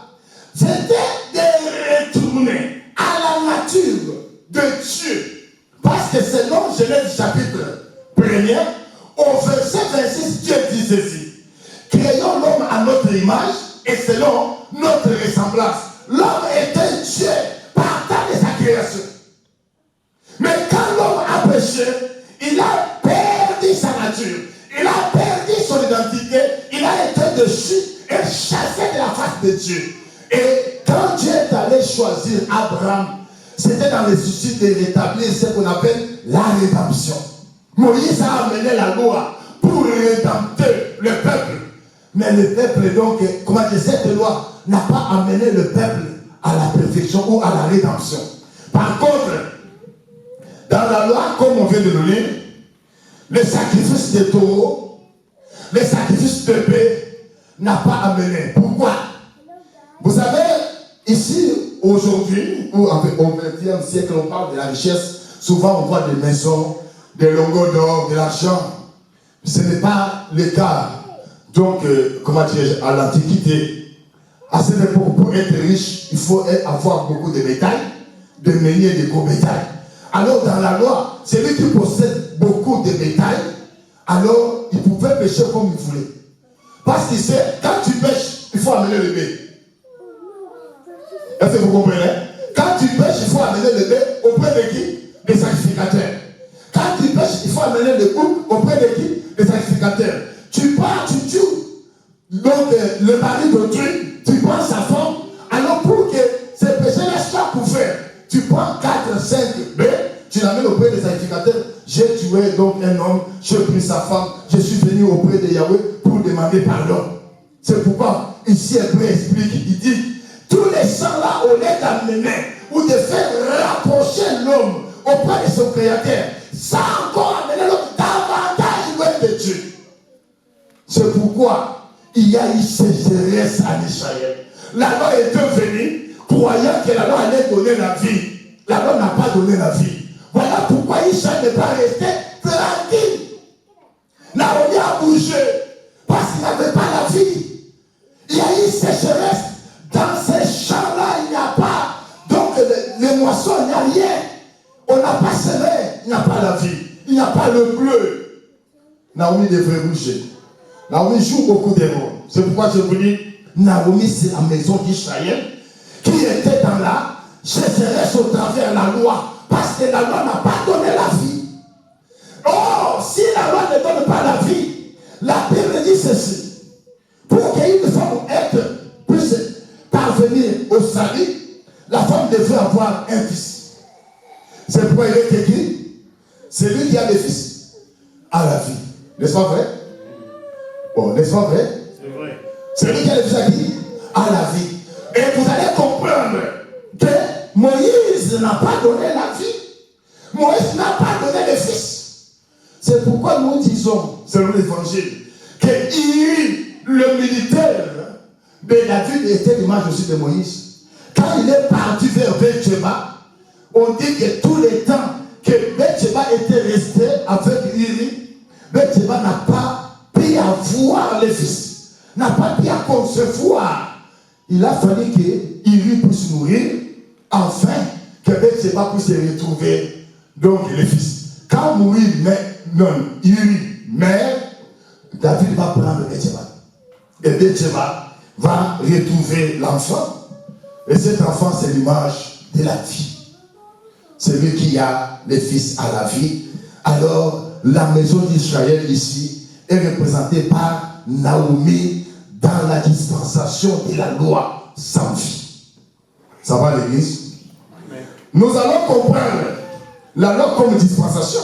C'était de retourner à la nature de Dieu. Parce que selon Genèse chapitre 1er, au verset 26, Dieu dit ceci. Créons l'homme à notre image et selon notre ressemblance. L'homme était Dieu partant de sa création. Mais quand l'homme a péché, il a perdu sa nature. Il a perdu son identité. Il a été déchu et chassé de la face de Dieu. Et quand Dieu est allé choisir Abraham, c'était dans le souci de rétablir ce qu'on appelle la rédemption. Moïse a amené la loi pour rédempter le peuple. Mais le peuple, donc, comment dire, cette loi n'a pas amené le peuple à la perfection ou à la rédemption. Par contre, dans la loi, comme on vient de le lire, le sacrifice de taureau, le sacrifice de bœuf n'a pas amené. Pourquoi? Vous savez, ici, aujourd'hui, ou au XXe siècle, on parle de la richesse. Souvent, on voit des maisons, des lingots d'or, de l'argent. Ce n'est pas le cas. Donc, comment dire, à l'Antiquité, à cette époque, pour être riche, il faut avoir beaucoup de bétail, de meuniers et de gros bétail. Alors, dans la loi, celui qui possède beaucoup de bétail, alors, il pouvait pêcher comme il voulait. Parce qu'il sait, quand tu pêches, il faut amener le bœuf. Est-ce que vous comprenez? Quand tu pêches, il faut amener le bœuf auprès de qui? Des sacrificateurs. Quand tu pêches, il faut amener le bouc auprès de qui? Des sacrificateurs. Tu pars, tu tues donc le mari d'autrui, tu prends sa femme, alors pour que ce péché-là soit couvert, tu prends 4, 5 bœufs, tu l'amènes auprès des sacrificateurs. J'ai tué donc un homme, j'ai pris sa femme, je suis venu auprès de Yahweh pour demander pardon. C'est pourquoi ici Hébreu explique, il dit, tous les sangs-là, au lieu d'amener ou de faire rapprocher l'homme auprès de son créateur, ça encore amener l'homme davantage loin de Dieu. C'est pourquoi il y a eu sécheresse en Israël. La loi est venue, croyant que la loi allait donner la vie. La loi n'a pas donné la vie. Voilà pourquoi Israël n'est pas resté tranquille. Naomi a bougé parce qu'il n'avait pas la vie. Il y a eu sécheresse. Dans ces champs-là, il n'y a pas. Donc, les moissons, il n'y a rien. On n'a pas semé, il n'y a pas la vie. Il n'y a pas le bleu. Naomi devrait bouger. Naomi joue beaucoup de rôles. C'est pourquoi je vous dis, Naomi, c'est la maison d'Israël qui était dans la sécheresse au travers de la loi. Parce que la loi n'a pas donné la vie. Or, si la loi ne donne pas la vie, la Bible dit ceci. Pour qu'une femme puisse parvenir au salut, la femme devrait avoir un fils. C'est pourquoi il est écrit, celui qui a des fils a la vie. N'est-ce pas vrai? Bon, n'est-ce pas vrai? C'est vrai. Celui qui a des fils a la vie. Et vous allez comprendre que Moïse n'a pas donné la vie. Moïse n'a pas donné le fils. C'est pourquoi nous disons, selon l'évangile, que le militaire de David était l'image aussi de Moïse. Quand il est parti vers Beth-Sheba, on dit que tout le temps que Beth-Sheba était resté avec Uri, Beth-Sheba n'a pas pu avoir le fils, n'a pas pu concevoir. Il a fallu que Uri puisse mourir, afin que Beth-Sheba puisse retrouver donc le fils. Quand Uri meurt, David va prendre Beth-Sheba. Et Beth-Sheba va retrouver l'enfant. Et cet enfant, c'est l'image de la vie. Celui qui a les fils à la vie. Alors, la maison d'Israël ici est représentée par Naomi dans la dispensation de la loi sans vie. Ça va l'église? Nous allons comprendre la loi comme dispensation.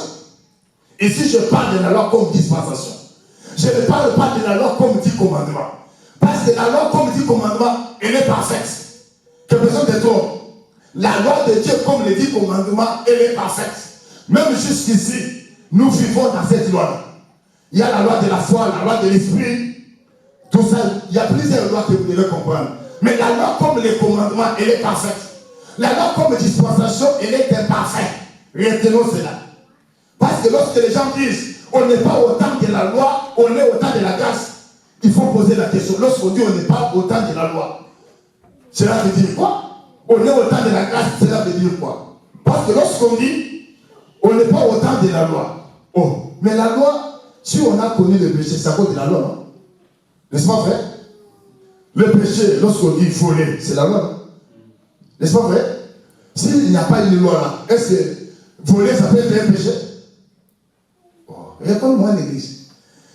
Ici, je parle de la loi comme dispensation. Je ne parle pas de la loi comme 10 commandements. Parce que la loi comme 10 commandements, elle est parfaite. Que personne ne trompe. La loi de Dieu, comme les 10 commandements, elle est parfaite. Même jusqu'ici, nous vivons dans cette loi-là. Il y a la loi de la foi, la loi de l'esprit. Tout ça, il y a plusieurs lois que vous devez comprendre. Mais la loi comme les commandements, elle est parfaite. La loi comme dispensation, elle est imparfaite. Retenons cela. Parce que lorsque les gens disent, on n'est pas au temps de la loi, on est au temps de la grâce. il faut poser la question. Lorsqu'on dit on n'est pas au temps de la loi, cela veut dire quoi? On est au temps de la grâce, cela veut dire quoi? Parce que lorsqu'on dit on n'est pas au temps de la loi, oh, mais la loi, si on a connu le péché, c'est à cause de la loi, non? N'est-ce pas vrai? Le péché, lorsqu'on dit voler, c'est la loi, non? N'est-ce pas vrai? S'il n'y a pas une loi là, est-ce que voler, ça peut être un péché? Oh, réponds-moi l'église.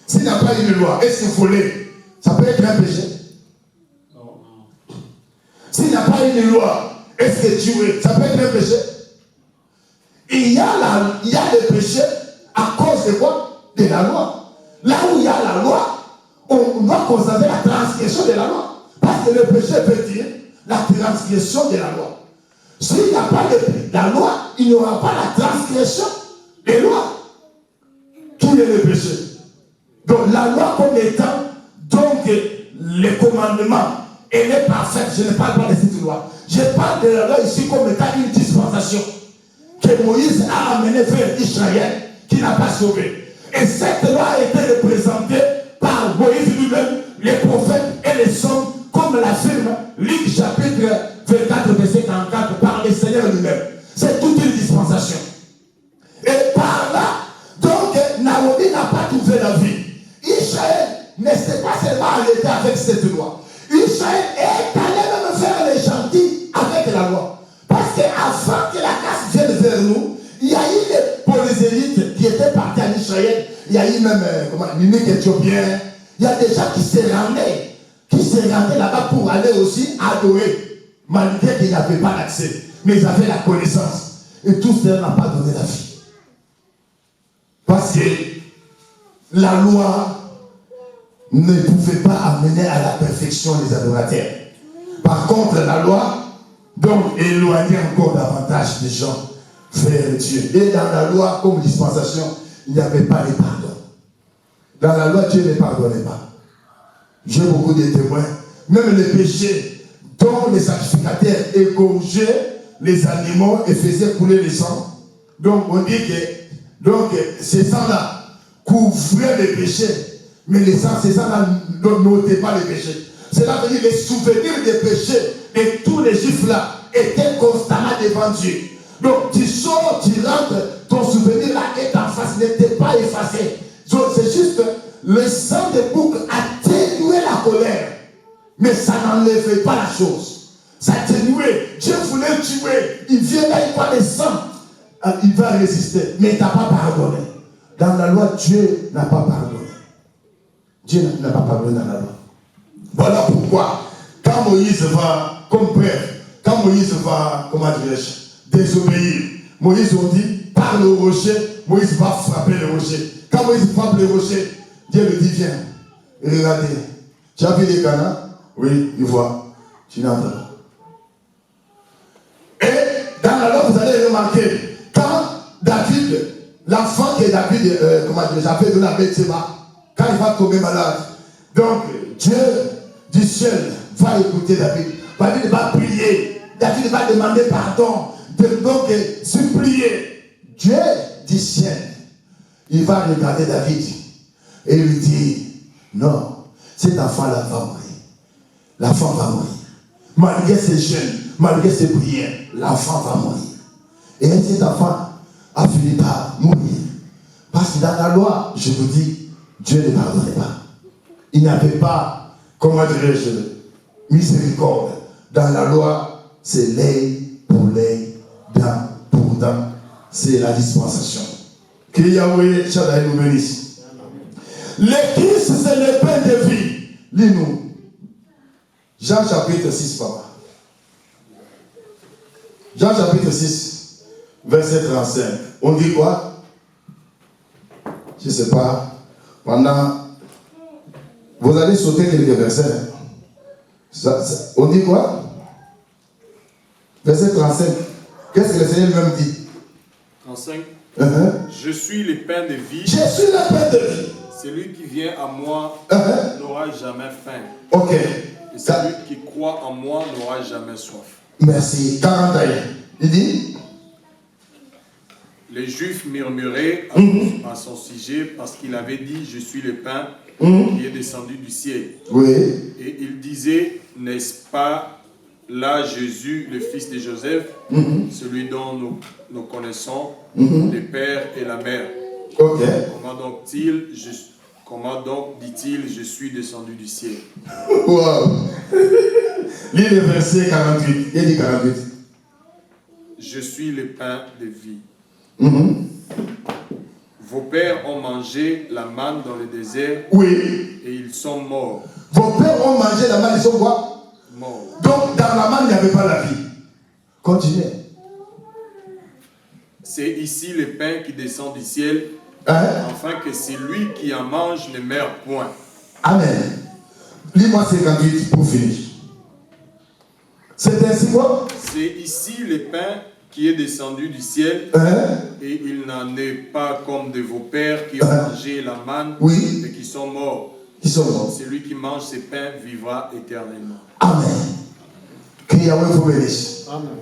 S'il n'y a pas une loi, est-ce que voler, ça peut être un péché? Non. S'il n'y a pas une loi, est-ce que tuer, ça peut être un péché? Il y a le péché à cause de quoi? De la loi. Là où il y a la loi, on doit constater la transgression de la loi. Parce que le péché veut dire la transgression de la loi. S'il n'y a pas la loi, il n'y aura pas la transgression des lois. Qui est le péché? Donc la loi comme étant, donc les commandements, elle est parfaite. Je ne parle pas de cette loi. Je parle de la loi ici comme étant une dispensation que Moïse a amenée vers Israël, qui n'a pas sauvé. Et cette loi a été représentée par Moïse lui-même, les prophètes et les hommes, comme l'affirme Luc chapitre 24, verset 44, par le Seigneur lui-même. C'est toute une dispensation. Et par là, donc, Naomi n'a pas trouvé la vie. Israël ne s'est pas seulement arrêté avec cette loi. Israël est allé même faire les gentils avec la loi. Parce qu'avant que la grâce vienne vers nous, il y a eu les polysélites qui étaient partis en Israël. Il y a eu même, l'unique éthiopien. Il y a des gens qui se rendaient là-bas pour aller aussi adorer, malgré qu'ils n'avaient pas l'accès. Mais ils avaient la connaissance. Et tout cela n'a pas donné la vie. Parce que la loi ne pouvait pas amener à la perfection les adorateurs. Par contre, la loi, donc, éloignait encore davantage des gens vers Dieu. Et dans la loi, comme dispensation, il n'y avait pas de pardon. Dans la loi, Dieu ne pardonnait pas. J'ai beaucoup de témoins. Même les péchés dont les sacrificateurs égorgeaient les animaux et faisaient couler le sang. Donc, on dit que ces sangs-là couvraient les péchés. Mais ces sangs-là n'ôtaient pas les péchés. Cela veut dire que les souvenirs des péchés de tous les juifs-là étaient constamment devant Dieu. Donc, tu sors, tu rentres, ton souvenir-là est en face, n'était pas effacé. Donc, c'est juste le sang de bouc atténuait la colère. Mais ça n'enlevait pas la chose. Ça atténuait. Dieu voulait tuer. Il vient là, il voit le sang. Il va résister. Mais il n'a pas pardonné. Dans la loi, Dieu n'a pas pardonné. Dieu n'a pas pardonné dans la loi. Voilà pourquoi, quand Moïse va, comme père, quand Moïse va, comment dirais-je, désobéir, Moïse on dit, par le rocher, Moïse va frapper le rocher. Quand Moïse frappe le rocher, Dieu lui dit, viens, regardez. Tu as vu les canards? Oui, il voit. Tu n'entends pas. Et dans la loi, vous allez remarquer, quand David, l'enfant que David, j'avais donné à Bethséba, quand il va tomber malade, donc Dieu du ciel va écouter David. David va prier. David va demander pardon. Donc supplier. Dieu du ciel, il va regarder David et lui dire, non, cet enfant-là va mourir. L'enfant va mourir. Malgré ses jeûnes, malgré ses prières, l'enfant va mourir. Et cet enfant a fini par mourir. Parce que dans la loi, je vous dis, Dieu ne pardonnait pas. Il n'y avait pas, comment dirais-je, miséricorde. Dans la loi, c'est l'œil pour l'œil, dent pour dent. C'est la dispensation. Que Yahweh Shaddai nous bénisse. Le Christ, c'est le pain de vie. Lis-nous. Jean chapitre 6, papa. Jean chapitre 6, verset 35. On dit quoi? Je ne sais pas. Pendant... Vous allez sauter quelques versets. On dit quoi? Verset 35. Qu'est-ce que le Seigneur même dit? 35. Je suis le pain de vie. Je suis le pain de vie. Celui qui vient à moi n'aura jamais faim. Ok. Et celui qui croit en moi n'aura jamais soif. Merci. 41. Il dit? Les Juifs murmuraient à son sujet parce qu'il avait dit « Je suis le pain qui est descendu du ciel ». Oui. Et il disait « N'est-ce pas là Jésus, le fils de Joseph, celui dont nous connaissons le père et la mère ?» Ok. Comment donc dit-il « Je suis descendu du ciel » Wow. Lis le verset 48. Il dit 48. Je suis le pain de vie. Vos pères ont mangé la manne dans le désert. Oui. Et ils sont morts. Vos pères ont mangé la manne, ils sont quoi? Morts. Donc dans la manne, il n'y avait pas la vie. Continuez. C'est ici le pain qui descend du ciel, afin que celui qui en mange ne meure point. Amen. Lis-moi 58 pour finir. C'est ainsi quoi? C'est ici le pain qui est descendu du ciel, et il n'en est pas comme de vos pères qui ont mangé la manne et qui sont morts. Celui qui mange ce pain vivra éternellement. Amen. Que Yahweh vous bénisse. Amen.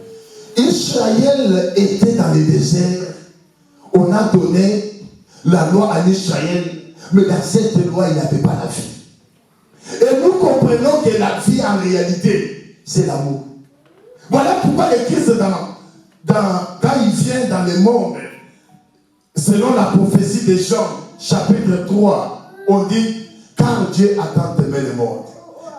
Israël était dans le désert. On a donné la loi à Israël, mais dans cette loi, il n'avait pas la vie. Et nous comprenons que la vie, en réalité, c'est l'amour. Voilà pourquoi le Christ, quand il vient dans le monde, selon la prophétie de Jean, chapitre 3, on dit, car Dieu a tant aimé le monde,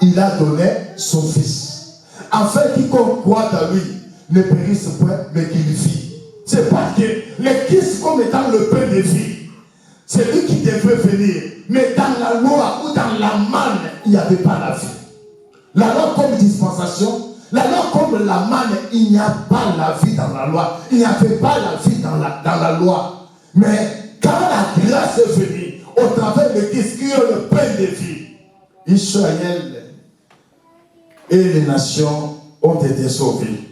il a donné son Fils, afin quiconque croit en lui ne périsse point, mais qu'il vit. C'est parce que le Christ, comme étant le pain de vie, c'est lui qui devrait venir. Mais dans la loi ou dans la manne, il n'y avait pas la vie. La loi comme dispensation, la loi comme la manne, il n'y a pas la vie dans la loi. Il n'y avait pas la vie dans la loi. Mais quand la grâce est venue, au travers de Christ qui est le pain de vie, Israël et les nations ont été sauvés.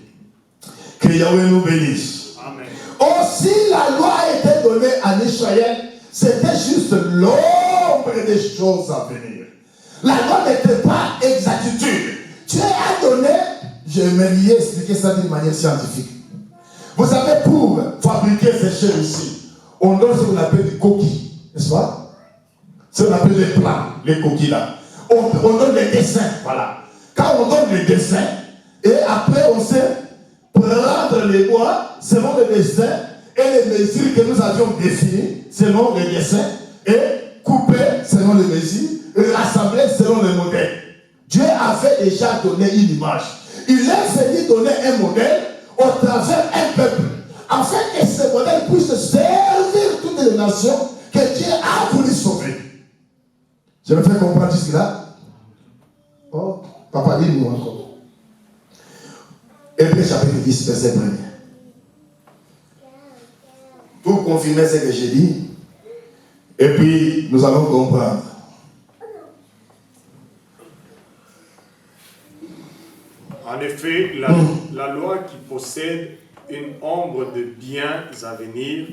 Que Yahweh nous bénisse. Amen. Aussi la loi a été donnée à Israël, c'était juste l'ombre des choses à venir. La loi n'était pas exactitude. Dieu a donné, je vais expliquer ça d'une manière scientifique. Vous savez, pour fabriquer ces choses ici, on donne ce qu'on appelle des coquilles, n'est-ce pas? Ce qu'on appelle les plans, les coquilles là. On donne les dessins, voilà. Quand on donne les dessins, et après on sait prendre les bois selon les dessins et les mesures que nous avions définies selon les dessins et couper selon les mesures et rassembler selon les modèles. Dieu avait déjà donné une image. Il est venu donner un modèle au travers un peuple afin que ce modèle puisse servir toutes les nations que Dieu a voulu sauver. Je me fais comprendre jusque-là? Oh, papa, dis-nous encore. Hébreux chapitre 10, verset 1er. Pour confirmer ce que j'ai dit, et puis nous allons comprendre. En effet, la loi qui possède une ombre de biens à venir.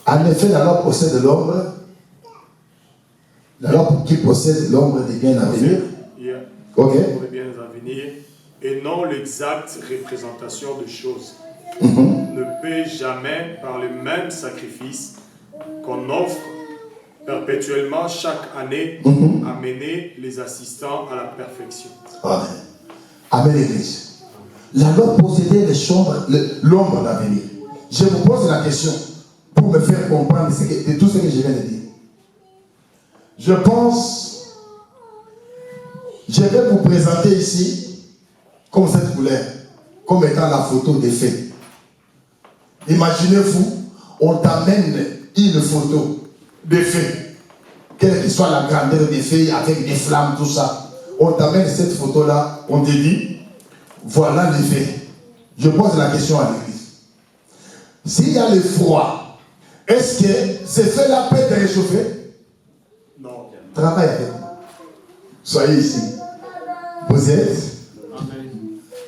En effet, la loi possède l'ombre. La loi qui possède l'ombre des biens à venir. Ok. Des biens à venir. Et non l'exacte représentation de choses, ne peut jamais, par le même sacrifice qu'on offre perpétuellement chaque année, amener les assistants à la perfection. Amen. Amen, l'Église. La loi possédait l'ombre d'avenir. Je vous pose la question pour me faire comprendre de tout ce que je viens de dire. Je pense, je vais vous présenter ici comme cette couleur, comme étant la photo des faits. Imaginez-vous, on t'amène une photo des faits, quelle que soit la grandeur des faits, avec des flammes, tout ça. On t'amène cette photo-là, on te dit, voilà les faits. Je pose la question à l'église. S'il y a le froid, est-ce que ces faits-là peuvent être réchauffés? Non. Travaille avec moi. Soyez ici. Vous êtes?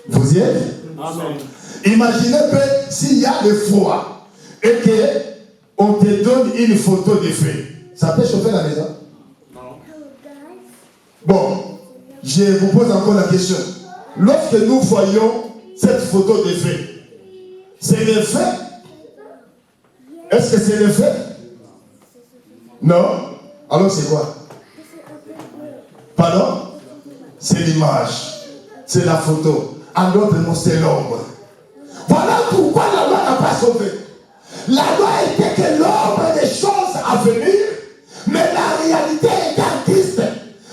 Vous y êtes? Amen. Imaginez que s'il y a le froid et qu'on te donne une photo de feu, ça peut chauffer la maison? Non. Bon, je vous pose encore la question. Lorsque nous voyons cette photo de feu, c'est le feu Est-ce que c'est le fait? Non? Alors c'est quoi? Pardon? C'est l'image. C'est la photo. En d'autres mots, c'est l'ombre. Voilà pourquoi la loi n'a pas sauvé. La loi était que l'ombre des choses à venir, mais la réalité est en Christ.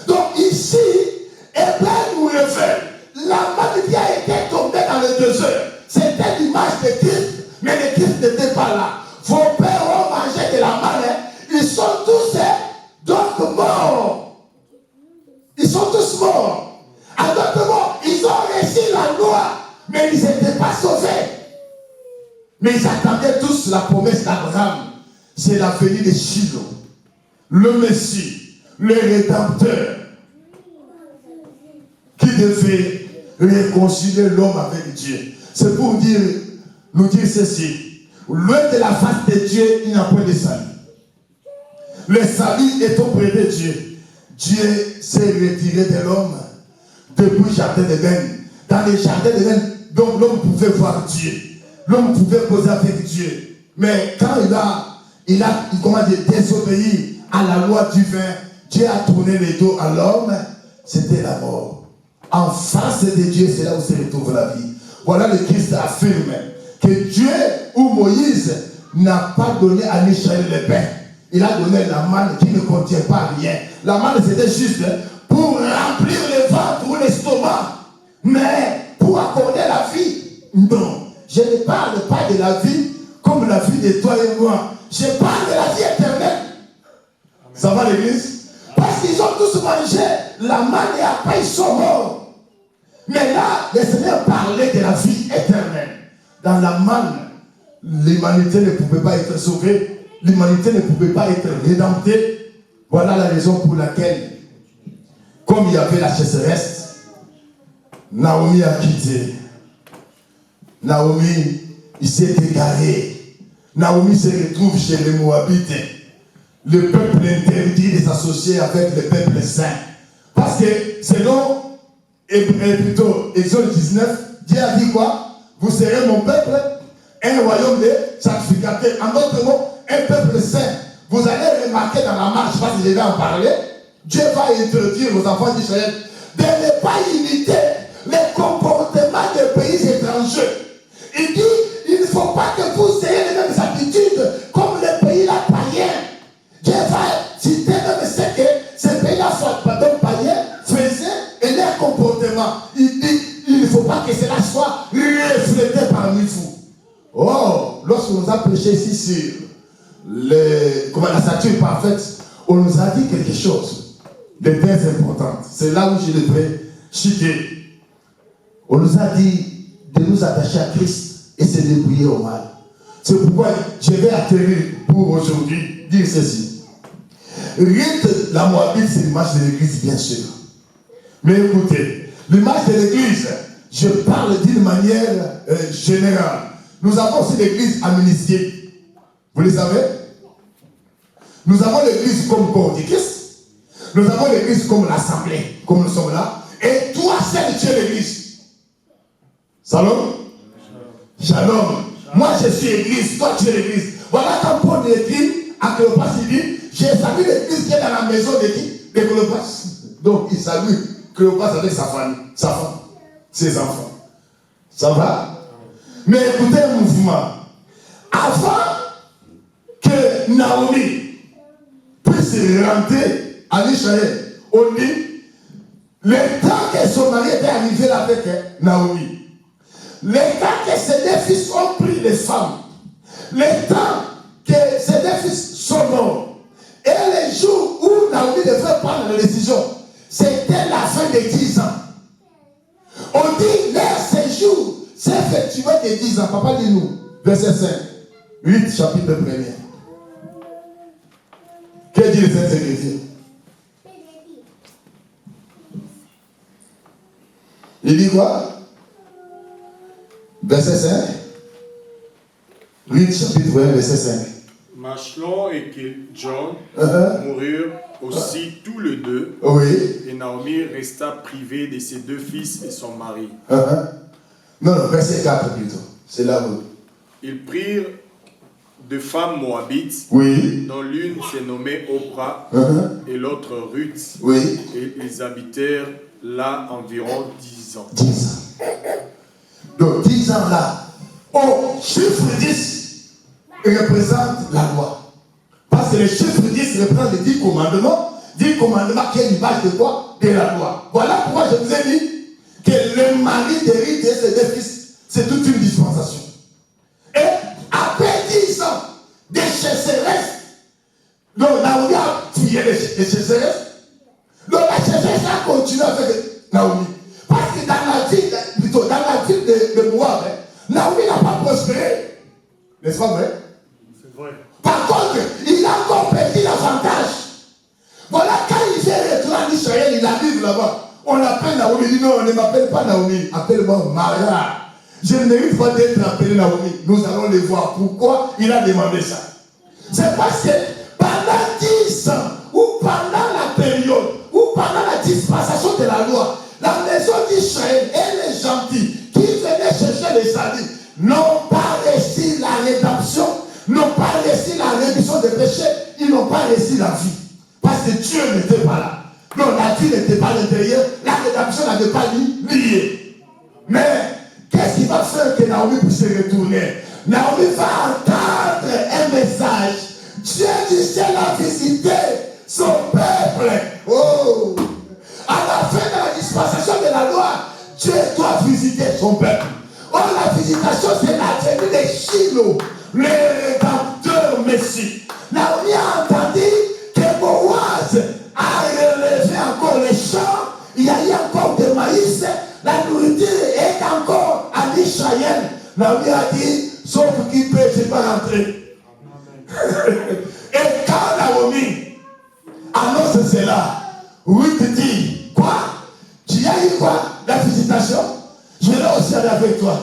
Donc ici, Hébreu nous révèle la manne qui a été tombée dans le désert. C'était l'image de Christ, mais le Christ n'était pas là. Vos pères ont mangé de la manne, ils sont tous donc morts. Ils sont tous morts. En d'autres mots, ils ont reçu la loi, mais ils n'étaient pas sauvés. Mais ils attendaient tous la promesse d'Abraham. C'est la venue de Shiloh, le Messie, le Rédempteur, qui devait réconcilier l'homme avec Dieu. C'est pour nous dire ceci. Loin de la face de Dieu, il n'y a point de salut. Le salut est auprès de Dieu. Dieu s'est retiré de l'homme depuis le jardin d'Éden. Dans le jardin d'Éden, donc l'homme pouvait voir Dieu. L'homme pouvait causer avec Dieu. Mais quand il a désobéi à la loi divine, Dieu a tourné le dos à l'homme, c'était la mort. En face de Dieu, c'est là où se retrouve la vie. Voilà le Christ affirme que Dieu ou Moïse n'a pas donné à Israël le pain. Il a donné la manne qui ne contient pas rien. La manne, c'était juste pour remplir le ventre ou l'estomac. Mais pour accorder la vie, non. Je ne parle pas de la vie comme la vie de toi et moi. Je parle de la vie éternelle. Amen. Ça va l'église? Parce qu'ils ont tous mangé la manne et après ils sont morts. Mais là, le Seigneur parlait de la vie éternelle. Dans la manne, l'humanité ne pouvait pas être sauvée. L'humanité ne pouvait pas être rédemptée. Voilà la raison pour laquelle, comme il y avait la sécheresse, Naomi a quitté. Naomi, il s'est égaré. Naomi se retrouve chez les Moabites. Le peuple interdit de s'associer avec le peuple saint. Parce que selon Exode 19, Dieu a dit quoi? Vous serez mon peuple, un royaume de sacrificateurs. En d'autres mots, un peuple saint. Vous allez remarquer dans la marche, parce que je vais en parler, Dieu va interdire aux enfants d'Israël de ne pas imiter les comportements des pays étrangers. Il dit, il ne faut pas que vous ayez les mêmes habitudes comme les pays-là païens. Dieu va citer même ce que ces pays-là païens faisaient et leur comportement. Il dit, il ne faut pas que cela soit reflété parmi vous. Oh, lorsqu'on nous a prêché ici sur la statue parfaite, on nous a dit quelque chose de très important. C'est là où je devrais citer. On nous a dit de nous attacher à Christ et se débrouiller au mal. C'est pourquoi je vais atterrir pour aujourd'hui dire ceci. Ruth, la Moabite, c'est l'image de l'église, bien sûr. Mais écoutez, l'image de l'église, je parle d'une manière générale. Nous avons aussi l'église amnistiée. Vous le savez? Nous avons l'église comme corps de Christ. Nous avons l'église comme l'assemblée, comme nous sommes là. Et toi, seul, tu es l'église. Shalom. Shalom. Moi, je suis l'église, toi, tu es l'église. Voilà quand Paul écrit à Cléopas, il dit, j'ai salué l'église qui est dans la maison de qui? De Cléopas. Donc, il salue Cléopas avec sa famille, sa femme, ses enfants. Ça va? Mais écoutez un mouvement. Avant que Naomi puisse rentrer en Israël, on dit, le temps que son mari était arrivé là avec Naomi, le temps que ses deux fils ont pris les femmes, le temps que ses deux fils sont morts, et les jours où Naomi devait prendre la décision, c'était la fin de 10 ans. On dit, leur séjour s'est effectué de 10 ans. Papa, dis-nous, verset 5, 8, chapitre 1er. Que dit les Saintes Écritures? Il dit quoi? Verset 5. 8, chapitre 1, verset 5. Machlon et Kiljon moururent aussi tous les deux. Oui. Et Naomi resta privée de ses deux fils et son mari. Non, verset 4 plutôt. C'est là où. Ils prirent deux femmes moabites, Oui. dont l'une s'est nommée Oprah et l'autre Ruth. Oui. Et ils habitèrent là environ 10 ans. 10 ans. Donc 10 ans là, au chiffre 10 représente la loi. Parce que le chiffre 10 représente les 10 commandements. 10 commandements qui est l'image de quoi? De la loi. Voilà pourquoi je vous ai dit que le mari de Ruth et ses deux fils, c'est toute une dispensation. Et après 10 ans de chasseresse, donc Naomi a tué les chasseresses. Donc la chasseresse a continué avec Naomi. Parce que dans la ville de Moab, Naomi n'a pas prospéré. N'est-ce pas vrai? C'est vrai. Par contre, il a encore perdu l'avantage. Voilà, quand il fait retour en Israël, il arrive là-bas. On l'appelle Naomi. Il dit non, on ne m'appelle pas Naomi. Appelle-moi Mara. Je ne mérite pas d'être appelé Naomi. Nous allons le voir. Pourquoi il a demandé ça? C'est parce que pendant 10 ans, ou pendant la période, ou pendant la dispensation de la loi, la maison d'Israël et les gentils qui venaient chercher les salut n'ont pas reçu la rédemption, n'ont pas reçu la rémission des péchés, ils n'ont pas reçu la vie. Parce que Dieu n'était pas là. Non, la vie n'était pas à l'intérieur, la rédemption n'avait pas lié. Mais qu'est-ce qui va faire que Naomi puisse se retourner? Naomi va entendre un message. Dieu du ciel a visité son peuple. Oh! À la fin de la dispensation de la loi, Dieu doit visiter son peuple. Oh, la visitation, c'est la venue de Shiloh, le rédempteur Messie. Naomi a entendu que Boaz a relevé encore les champs. Il y a eu encore des maïs. La nourriture est encore en Israël. Naomi a dit, sauf qui peut, je ne vais pas rentrer. Et quand Naomi annonce cela, Ruth dit, quoi? Tu as eu quoi? La visitation? Je vais aussi aller avec toi.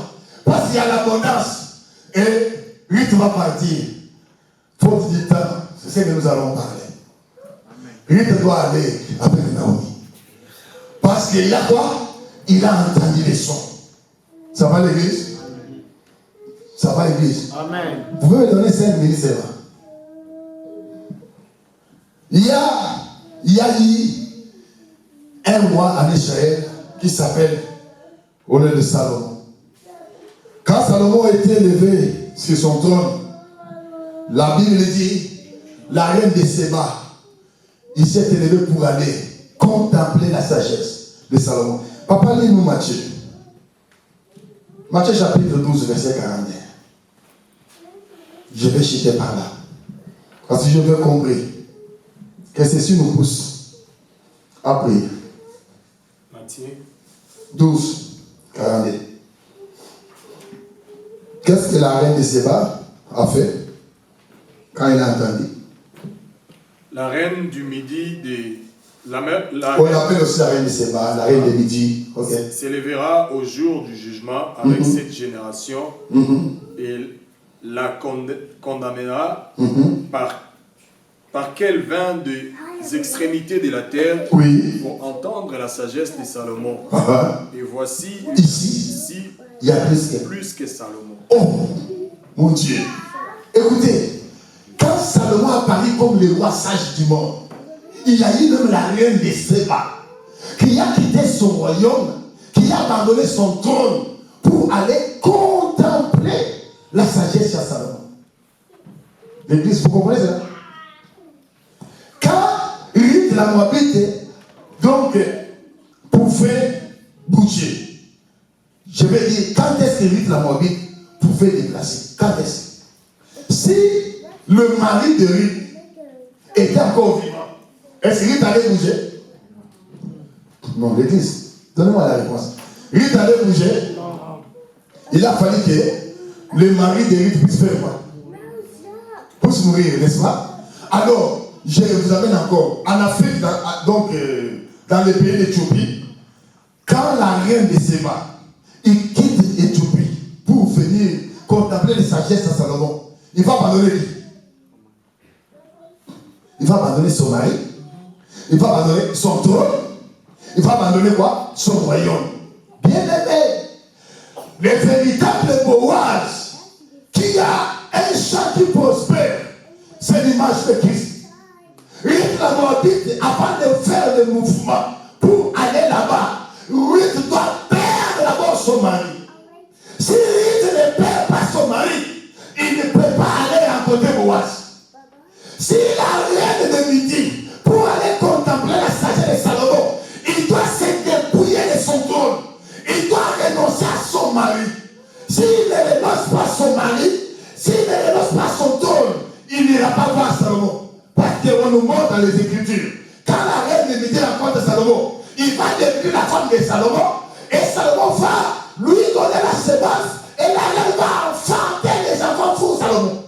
Parce qu'il y a l'abondance. Et Ruth va partir. Faute du temps, c'est ce que nous allons parler. Ruth doit aller avec Naomi. Parce qu'il y a quoi? Il a entendu les sons. Ça va l'église? Ça va l'église? Amen. Vous pouvez me donner 5 minutes, c'est là. Il y a eu un roi en Israël qui s'appelle au nom de Salomon. Quand Salomon a été élevé sur son trône, la Bible dit, la reine de Séba, il s'est élevé pour aller contempler la sagesse de Salomon. Papa, lis-nous Matthieu. Matthieu chapitre 12, verset 41. Je vais chuter par là. Parce que je veux comprendre que ceci nous pousse à prier. Matthieu 12, 42. Qu'est-ce que la reine de Séba a fait quand elle a entendu? La reine du Midi On l'appelle aussi la reine de Séba, la reine de Midi. Okay. S'élèvera au jour du jugement avec cette génération et la condamnera par quel vin des extrémités de la terre pour entendre la sagesse de Salomon. Et voici ici il y a plus que Salomon. Oh mon Dieu! Écoutez, quand Salomon a parlé comme le roi sage du monde, il y a eu même la reine de Séba qui a quitté son royaume, qui a abandonné son trône pour aller contempler la sagesse de Salomon. L'église, vous comprenez ça? Quand Ruth la Moabite donc pouvait bouger, je vais dire, quand est-ce que Ruth la Moabite pouvait déplacer? Quand est-ce? Si le mari de Ruth était encore vivant, est-ce que Ruth allait bouger? Non, l'église, donnez-moi la réponse. Ruth allait bouger? Il a fallu que le mari de Ruth puisse faire quoi? Puisse mourir, n'est-ce pas? Alors, je vous amène encore. En Afrique, dans le pays d'Éthiopie, quand la reine de Séba, il quitte Éthiopie pour venir contempler les sagesses à Salomon, il va abandonner qui? Il va abandonner son mari, il va abandonner son trône, il va abandonner quoi? Son royaume. Bien aimé, le véritable Boaz, qui a Un champ qui prospère, c'est l'image de Christ. Ruth la Moabite, avant de faire le mouvement pour aller là-bas, Ruth doit perdre d'abord son mari. Si Ruth ne perd pas son mari, il ne peut pas aller rencontrer Boaz. Si la reine de Midi, pour aller contempler la sagesse de Salomon, il doit se dépouiller de son trône. Il doit renoncer à son mari. S'il ne renonce pas à son mari, s'il ne renonce pas à son trône, il n'ira pas voir Salomon. Parce qu'on nous montre dans les Écritures, quand la reine de Midi rencontre Salomon, il va devenir la femme de Salomon, et Salomon va lui donner la semence, et la reine va enfanter les enfants pour Salomon.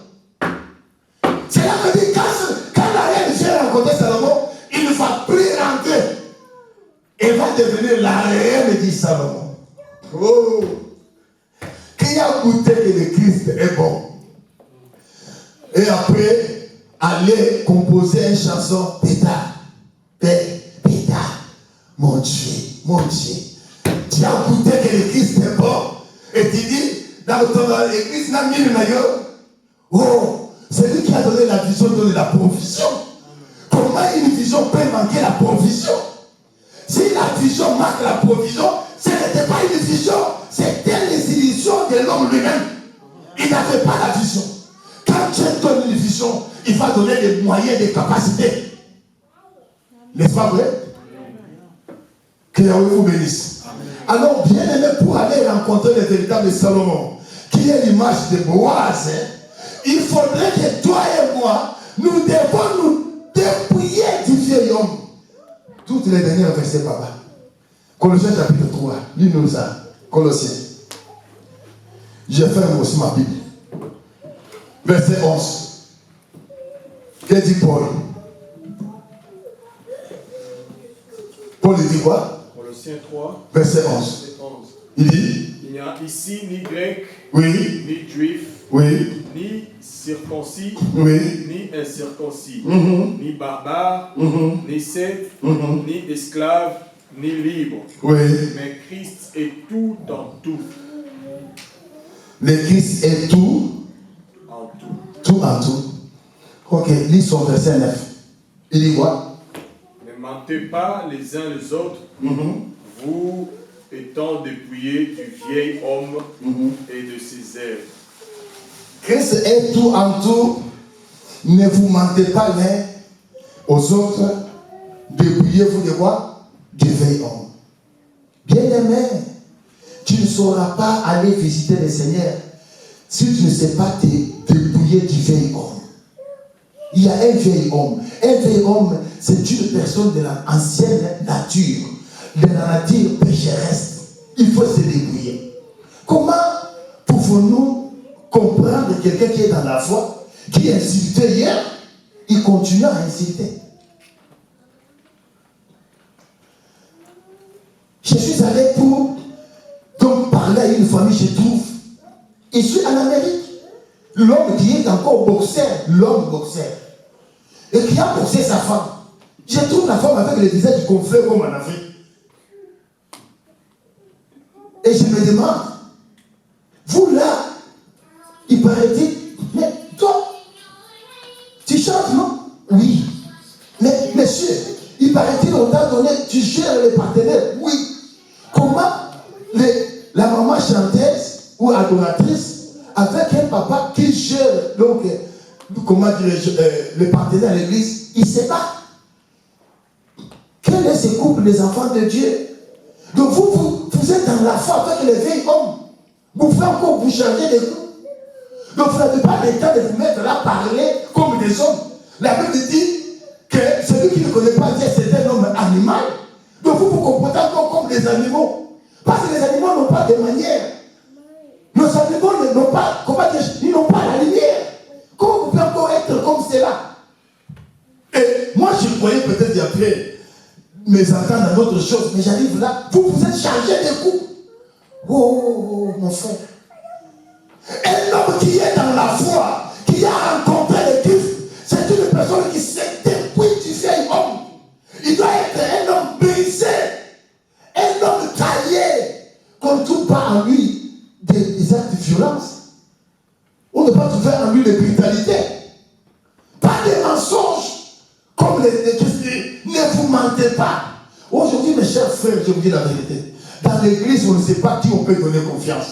C'est là que dit, quand la reine vient rencontrer Salomon, il ne va plus rentrer. Elle va devenir la reine de Salomon. Oh! Qui a goûté que le Christ est bon? Et après, aller composer une chanson, pétard, pétard, mon Dieu, tu as goûté que le Christ est bon. Et tu dis, dans l'église, n'a mis le maillot. Oh, c'est lui qui a donné la vision, donné la provision. Comment une vision peut manquer la provision? Si la vision manque la provision, ce n'était pas une vision, c'était les illusions de l'homme lui-même. Il n'avait pas la vision. Quand Dieu donne une vision, il va donner des moyens, des capacités. N'est-ce pas vrai? Que Yahweh vous bénisse. Alors, bien aimé, pour aller rencontrer le véritable Salomon, qui est l'image de Boaz, il faudrait que toi et moi, nous devons nous dépouiller du vieil homme. Toutes les dernières versets, papa. Colossiens chapitre 3. Lis-nous ça. Colossiens. Je ferme aussi ma Bible. Verset 11. Que dit Paul? Paul dit quoi? Colossiens 3. Verset 11. Il dit? Il n'y a ici ni grec, Oui. ni juif, Oui. ni circoncis, Oui. ni incirconcis, ni barbare, ni seth, ni esclave, ni libre. Oui. Mais Christ est tout dans tout. Le Christ est tout. En tout. Tout en tout. Ok, lis son verset 9. Il dit quoi? Ne mentez pas les uns les autres, vous étant dépouillés du vieil homme et de ses œuvres. Christ est tout en tout. Ne vous mentez pas l'un aux autres. Dépouillez-vous de quoi? Du vieil homme. Bien-aimé, tu ne sauras pas aller visiter le Seigneur si tu ne sais pas te dépouiller du vieil homme. Il y a un vieil homme. Un vieil homme, c'est une personne de l'ancienne nature, de la nature pécheresse. Il faut se dépouiller. Comment pouvons-nous comprendre quelqu'un qui est dans la foi, qui insultait hier, il continue à insulter? Je suis allé pour donc parler à une famille, je trouve, ici en Amérique, l'homme qui est encore boxeur, l'homme boxeur, et qui a boxé sa femme. Je trouve la femme avec le visage gonflé comme en Afrique. Et je me demande, vous là, il paraît-il, mais toi, tu chantes, non? Oui. Mais monsieur, il paraît-il, on t'a donné, tu gères les partenaires? Oui. Comment la maman chanteuse ou adoratrice avec un papa qui gère, donc, comment dirais-je, les partenaires à l'église, il se bat. Quel est ce couple des enfants de Dieu? Donc vous êtes dans la foi avec les vieils hommes. Vous pouvez encore vous changer de coups. Donc vous n'avez pas le temps de vous mettre là à parler comme des hommes. La Bible dit que celui qui ne connaît pas Dieu, c'est un homme animal. Donc vous vous comportez encore comme des animaux. Parce que les animaux n'ont pas de manière. Nos animaux n'ont pas, comment dire, ils n'ont pas la lumière. Comment vous pouvez encore être comme cela? Et moi je croyais peut-être après mes entendre dans d'autres choses, mais j'arrive là, vous êtes chargé de coups. Oh, mon frère. Un homme qui est dans la foi, qui a rencontré le Christ, c'est une personne qui s'est dépouillée du vieil homme. Il doit être un homme brisé, un homme taillé, qu'on ne trouve pas en lui des actes de violence. On ne peut pas trouver en lui de brutalité. Pas de mensonges. Comme les Christiens, ne vous mentez pas. Aujourd'hui, mes chers frères, je vous dis la vérité. Dans l'église, on ne sait pas qui on peut donner confiance.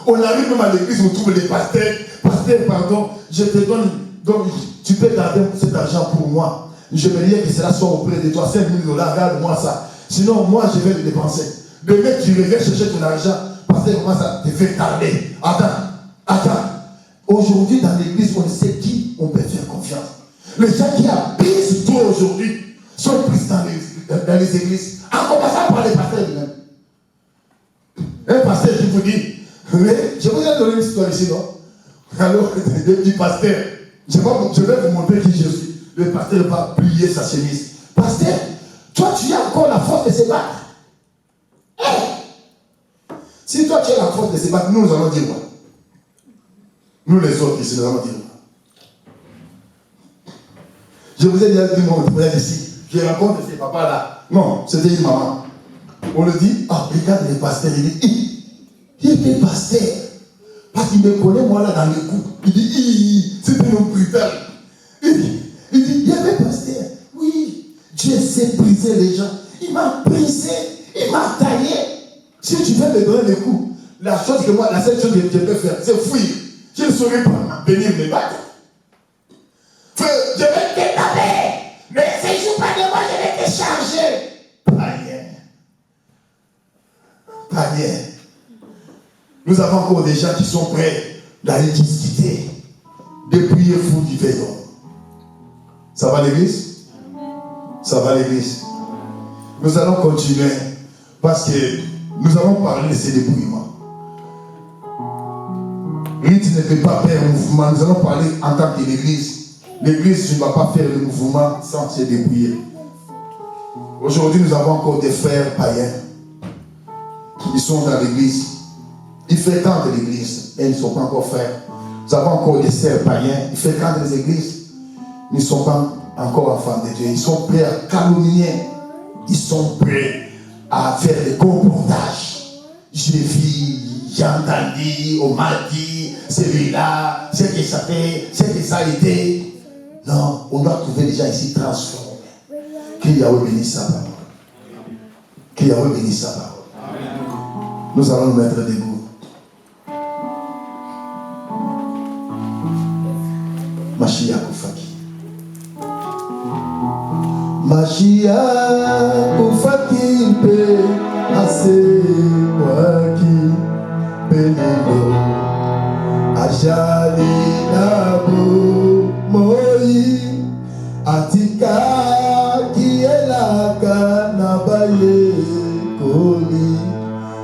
On arrive même à l'église, on trouve les pasteurs. Pasteur, pardon, je te donne, donc tu peux garder cet argent pour moi. Je me dis que cela soit auprès de toi, 5 000 $, regarde-moi ça. Sinon, moi, je vais le dépenser. Demain, tu reviens chercher ton argent. Pasteur, comment ça te fait tarder? Attends. Aujourd'hui, dans l'église, on ne sait qui on peut faire confiance. Les gens qui habitent sur toi aujourd'hui sont pris dans les églises, en commençant par les pasteurs eux-mêmes. Un pasteur qui vous dit, je vous ai donné une histoire ici, non? Alors, du pasteur, je vais vous montrer qui je suis. Le pasteur va plier sa chemise. Pasteur, toi tu as encore la force de se battre. Si toi tu as la force de se battre, nous allons dire quoi? Nous les autres ici, nous allons dire quoi? Je vous ai déjà dit mon témoignage ici. Je raconte ces papas-là. Non, c'était une maman. On le dit, regarde le pasteur, il dit, il était pasteur. Parce qu'il me connaît, moi, là, dans le cou. Il dit, c'est un homme brutal. Il dit, il y avait pasteur. Oui, Dieu sait briser les gens. Il m'a brisé, il m'a taillé. Si tu veux me donner le coup, la seule chose que je peux faire, c'est fuir. Je ne saurais pas venir me battre. Frère, je vais te taper. Mais si je ne joue pas de moi, je vais te charger. Païen. Nous avons encore des gens qui sont prêts d'aller discuter, de prier fou du veillon. Ça va l'église? Ça va l'église? Nous allons continuer parce que nous avons parlé de ces débrouillements. Rite ne peut pas faire un mouvement. Nous allons parler en tant que l'église. L'église ne va pas faire le mouvement sans se débrouiller. Aujourd'hui, nous avons encore des frères païens. Ils sont dans l'église. Ils fréquentent l'église, mais ils ne sont pas encore frères. Nous avons encore des sœurs païens. Ils fréquentent les églises. Ils ne sont pas encore enfants de Dieu. Ils sont prêts à calomnier. Ils sont prêts à faire des comportages. J'ai vu, j'ai entendu, on m'a dit, celui-là, ce que ça fait, ce que ça a été. Non, on doit trouver les gens ici transformés. Que Yahweh bénisse sa parole. Que Yahweh bénisse sa parole. Nous allons nous mettre debout. Mashiach Koufaki. Mashiach Koufaki pe ase waki benelo ajali nabo moi atika kielaka nabaye koli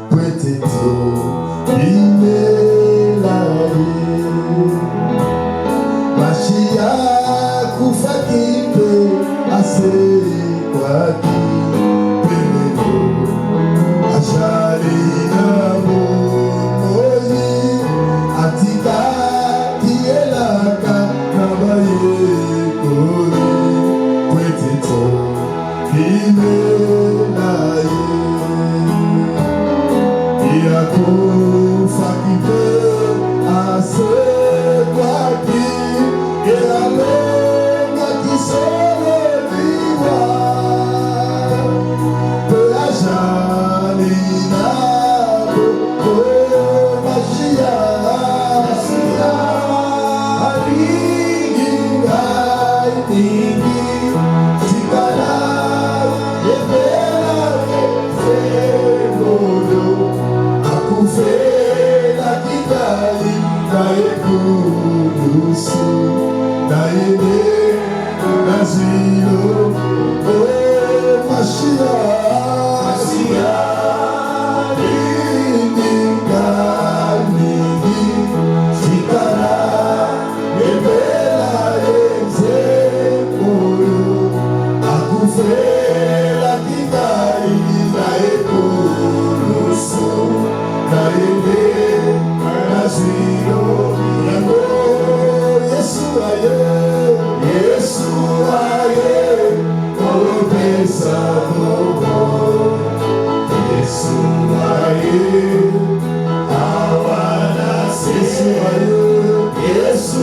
pweteto imelaye Mashiach Koufaki pe ase waki benelo ajali nabo moi atika kielaka nabaye koli pweteto imelaye Koufaki pe ase waki ealenga kisole viva pe ajali nabo Mashiach alingi ngai ningi tikala yebela fenodo akufela kidali naye kudusi naye ne nazilo oh Mashiach ininga ningi tikala yebela ezekolo akufela kidali naye kudusi naye ne nazilo yango Yesu aye kopesa bobo Yesu aye awana Yesu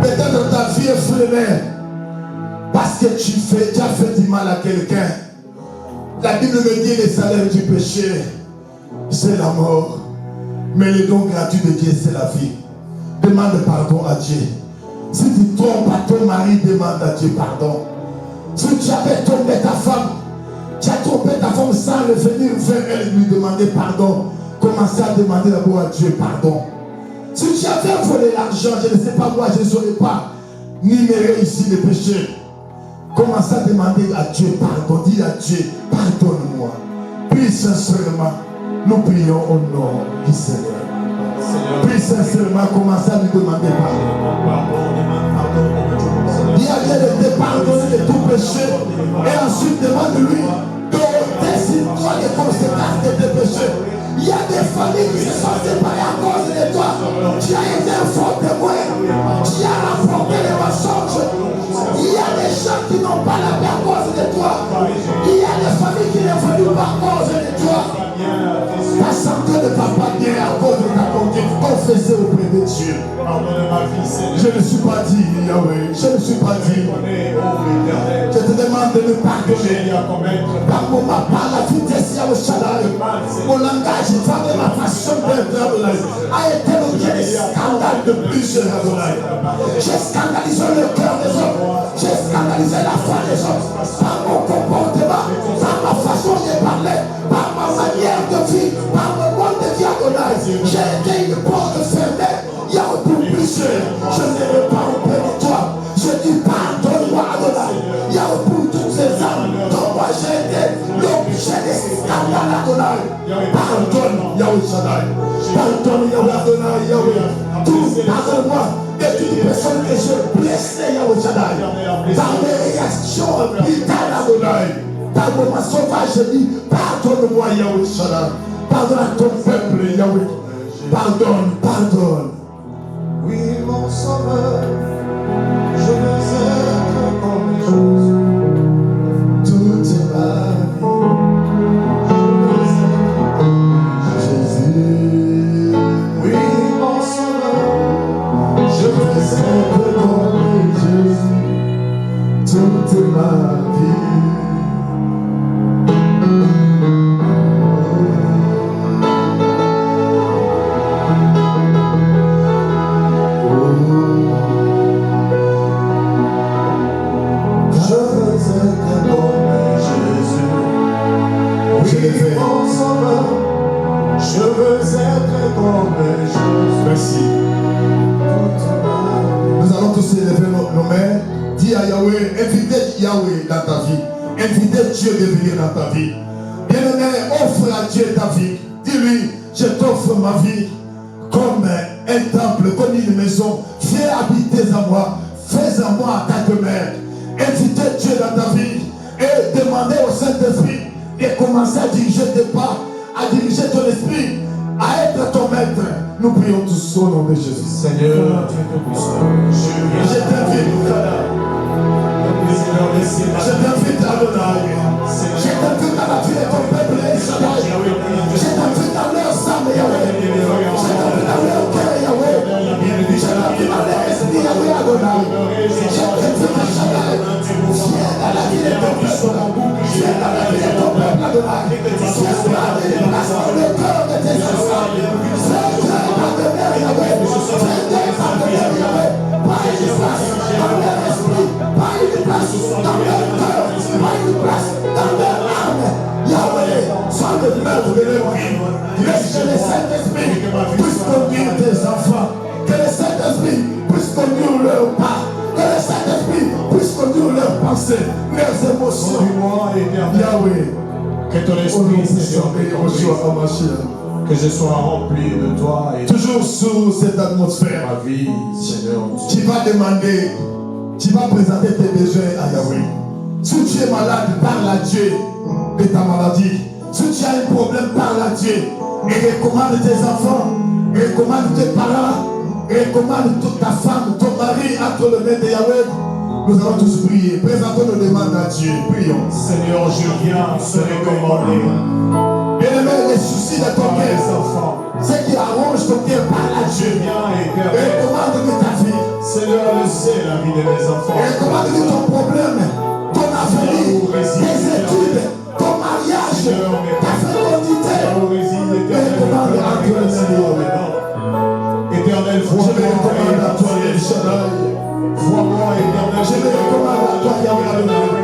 Peut-être ta vie est freinée parce que tu as fait du mal à quelqu'un. La Bible me dit le salaire du péché, c'est la mort. Mais le don gratuit de Dieu, c'est la vie. Demande pardon à Dieu. Si tu trompes à ton mari, demande à Dieu pardon. Si tu avais trompé ta femme, tu as trompé ta femme sans revenir vers elle et lui demander pardon, commencez à demander d'abord à Dieu pardon. Si tu avais volé l'argent, je ne sais pas moi, je ne saurais pas numérer ici les péchés. Commencez à demander à Dieu pardon. Dis à Dieu, pardonne-moi. Puis sincèrement, nous prions au nom du Seigneur. Puis sincèrement, commencez à lui demander pardon. Dis à Dieu de te pardonner de tout péché. Et ensuite demande-lui d'ôter sur toi les conséquences de tes péchés. Il y a des familles qui se sont séparées à cause de toi. Tu as été un faux témoin. Tu as rapporté les mensonges. Il y a des gens qui n'ont pas la paix à cause de toi. Il y a des familles qui n'évoluent pas à cause de toi. Ta santé ne va pas bien à cause de ta conduite. Confessez auprès de Dieu. Je ne suis pas dit, Yahweh. Je ne suis pas dit. Je te demande de me pardonner. Par la vitesse, Yahweh Shaddai. Mon langage, ma façon d'être a été l'objet de scandale. mal de plusieurs Adonai. J'ai scandalisé le cœur des hommes. J'ai scandalisé la foi des hommes. Par mon comportement, par ma façon de parler, par ma manière de vivre, par mon mode de vie Adonai. J'ai été une porte fermée. Il y a pour plusieurs. Je ne veux pas auprès de toi. Je dis pardonne-moi Adonai. Il y a pour toutes ces âmes dont moi j'ai été l'objet des scandales Adonai. Pardonne Yahweh Shaddai. Pardonne Yahweh Adonai Yahweh. Tout pardonne-moi de toute personne que j'ai blessée Yahweh Shaddai. Par mes réactions vitales Adonai. Par mon sauvage je dis pardonne-moi Yahweh Shaddai. Pardonne à ton peuple Yahweh. Pardonne, pardonne. Oui, mon sauveur, je veux être comme Jésus. Toute ma vie, je veux être comme Jésus. Oui, mon sauveur, je veux être comme Jésus. Toute ma vie. Je veux être comme Jésus. Merci. Nous allons tous élever nos mains. Dis à Yahweh, invitez Yahweh dans ta vie. Invitez Dieu de venir dans ta vie. Bien-aimé, offre à Dieu ta vie. Dis-lui, je t'offre ma vie comme un temple, comme une maison. Viens habiter en moi. Fais en moi ta demeure. Invitez Dieu dans ta vie et demandez au Saint-Esprit de commencer à diriger tes pas, à diriger ton esprit, à être ton maître. Nous prions tous au nom de Jésus. Seigneur, je t'invite, je t'invite à l'honneur. Je t'invite à la vie de ton peuple Israël. Je t'invite à leur âme, Yahweh. Je t'invite à leur cœur, Yahweh. Je t'invite à leur esprit, Yahweh, Adonai. Je t'invite à Shaddai. Viens dans la vie de ton peuple. Viens dans la vie de ton peuple, Adonai. Viens prendre des places dans le cœur de tes enfants. Fais-les partenaires, Yahweh. Fais-les partenaires, Yahweh. Pas une place dans leur esprit. Pas une place dans leur cœur. Pas une place dans leur âme. Yahweh, sois le maître de leur vie. Laisse que le Saint-Esprit puisse conduire tes enfants. Que le Saint-Esprit puisse conduire leurs pas. Que le Saint-Esprit puisse conduire leurs pensées, leurs émotions. Yahweh, Que ton esprit, Seigneur, que je sois rempli de toi et toujours sous cette atmosphère, ma vie, Seigneur. tu vas demander, tu vas présenter tes besoins à Yahweh. Si tu es malade, parle à Dieu de ta maladie. Si tu as un problème, parle à Dieu. Et recommande tes enfants, et recommande tes parents, et recommande toute ta femme, ton mari entre les mains de Yahweh. Nous allons tous prier. Présentons nos demandes à Dieu. Prions. Seigneur, je viens se recommander. Bien-aimé, les soucis de ton cœur, ce qui arrange ton cœur, parle à Dieu. Et recommande de ta vie. Seigneur, le sait la vie de mes enfants. Et recommande de ton problème, ton avenir, tes études, ton mariage, ta fécondité. Et recommande à Dieu, Seigneur. Éternel, Je me recommande à toi, El Shaddai. vois-moi, éternel, Je me recommande à toi, Yahweh Adonai.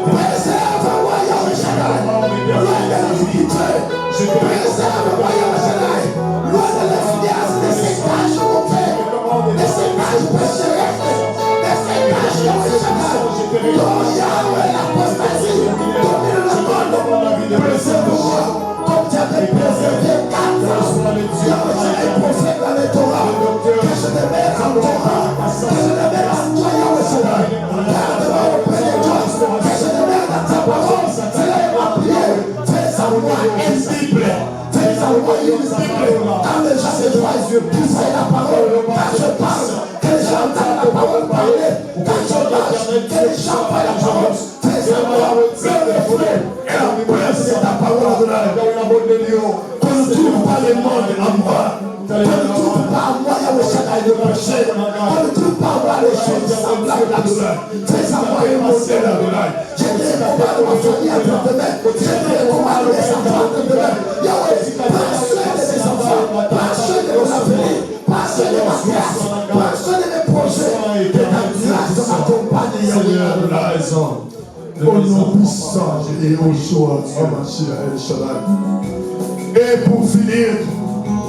Préserve-moi, Yahweh Shaddai. Loin de l'iniquité. Préserve-moi, Yahweh Shaddai. Loin de l'influence de ces tâches mauvais, de ces tâches pécheresses, de ces tâches, Yahweh Shaddai. Oh Yahweh, l'apostasie domine le monde. Préserve-moi comme tu avais préservé 4 ans. Yahweh Shaddai, prophète dans les Torah. Que je te mette en Torah. Que je te mette en toi, Yahweh Shaddai. Garde-moi auprès de toi. Que je te mette dans ta parole. C'est là ma prière. Fais en moi invisible. Fais en moi invisible. Quand les gens se voient, tu fais la parole. Quand je parle, que les gens entendent la parole parler. Quand je marche, que les gens voient la parole. Fais en moi le reflet et la presse de ta parole, Adonai. Qu'on ne trouve pas le monde en moi. Qu'on ne trouve pas en moi, Yahweh Shaddai, le péché. Qu'on ne trouve pas en moi les choses semblables, Adonai. Fais en moi un modèle, Adonai. Je te recommande ma famille entre tes mains. Je te recommande mes enfants entre tes mains. Yahweh, prends soin de mes enfants. Prends soin de mon avenir. Prends soin de ma classe. pas de Seigneur, Yahweh. la raison de Au mes nom enfants. puissant de Yahushua, El Shaddai. Et pour finir,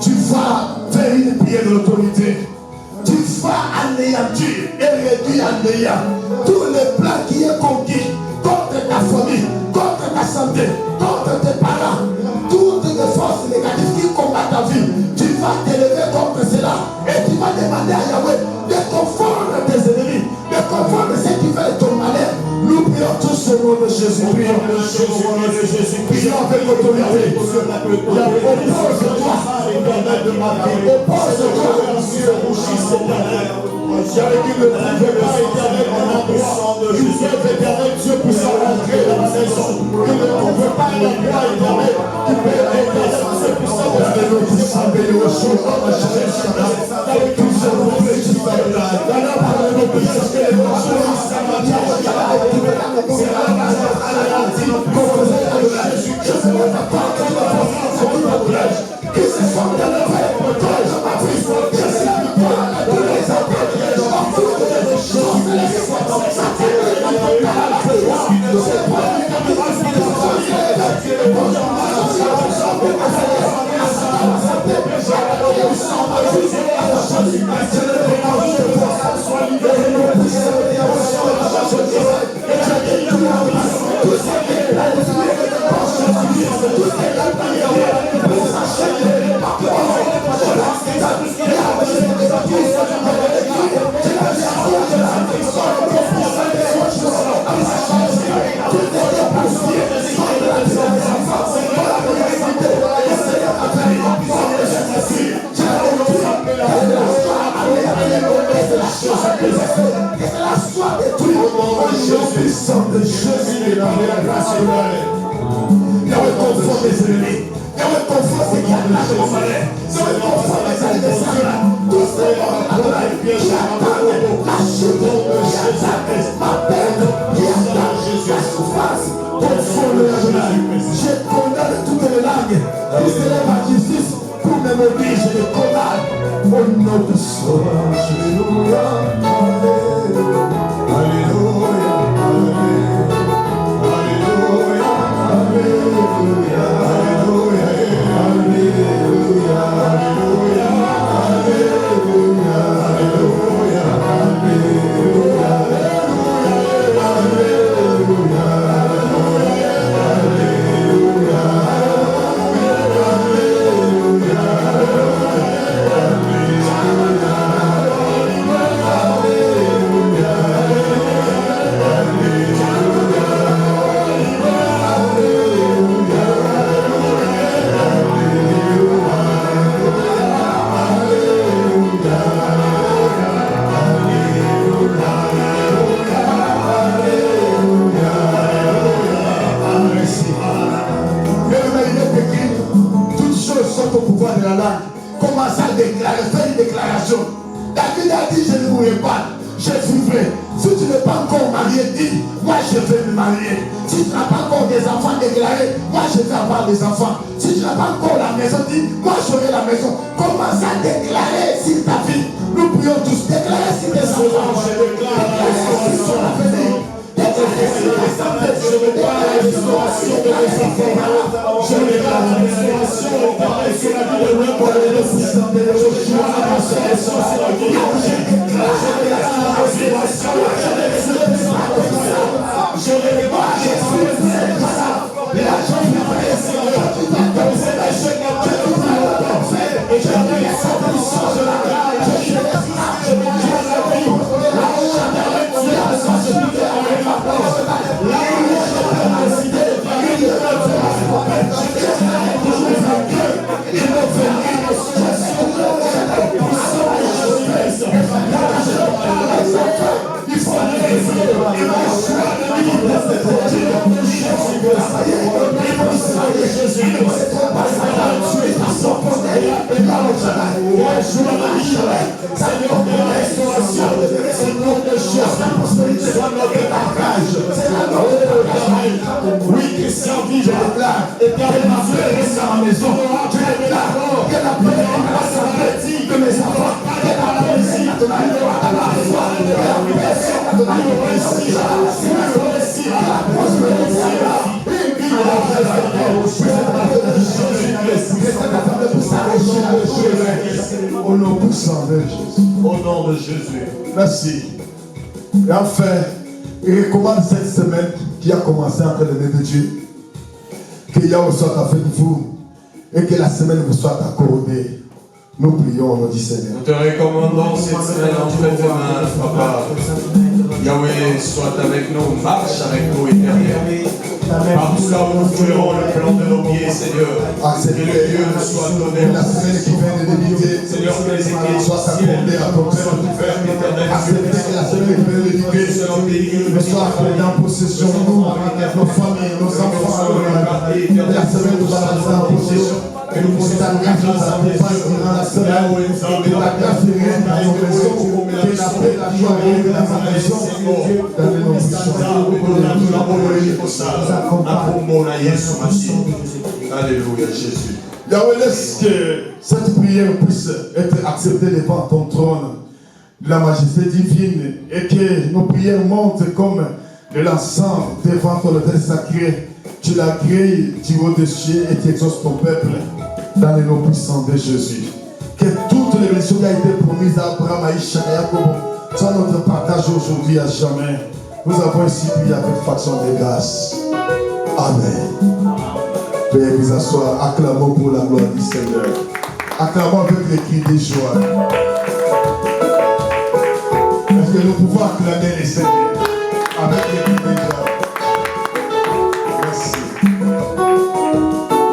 tu vas faire une prière de l'autorité. Tu vas anéantir et réduire à néant tous les plans qui est conquis contre ta famille, contre ta santé, contre tes parents, toutes les forces négatives qui combattent ta vie. Tu vas t'élever contre cela et tu vas demander à Yahweh de confondre tes ennemis, de confondre ceux qui veulent ton malheur. Nous prions tous au nom de Jésus. Prions avec autorité. Oppose-toi. J'avais dit ne pouvait pas éternel mon endroit. Il fait éternel Dieu pour s'entrer dans ma maison. Il ne pouvait pas l'endroit éternel. Il fait éternel Dieu pour s'entrer dans ma Au nom puissant de Jésus. Au nom de Jésus. Merci. Et enfin, il recommande cette semaine qui a commencé entre les mains de Dieu. Que Yahweh soit avec vous et que la semaine vous soit accordée. Nous prions au nom du Seigneur. Nous te recommandons cette semaine entre tes mains, Papa. Yahweh, soit avec nous, marche avec nous, éternel. Partout là où nous ferons le plan de nos pieds, Seigneur, que le Dieu nous soit donné. La semaine qui vient de débuter, Seigneur, que les églises soit accordée à ton Père, éternel. Acceptez que la semaine qui vient de débuter nous soit accordée en possession, nous, nos familles, nos enfants, que la semaine nous soit accordée en possession. Que nous puissions t'engager dans la durant la semaine, que la grâce règne dans nos maisons, que la paix, la joie règne dans nos maisons, dans les noms de Alléluia, Jésus. Yahweh, laisse que cette prière puisse être acceptée devant ton trône de la majesté divine et que nos prières montent comme de l'encens devant ton autel sacré. Tu l'as créé, tu vas des cieux et tu exauces ton peuple dans les noms puissants de Jésus. Que toutes les bénédictions qui ont été promises à Abraham, à Isaac, à Jacob soient notre partage aujourd'hui à jamais. Nous avons ici prié avec faction de grâce. Amen. Veuillez vous asseoir, acclamons pour la gloire du Seigneur. Acclamons avec les cris de joie. Est-ce que nous pouvons acclamer les Seigneurs avec les cris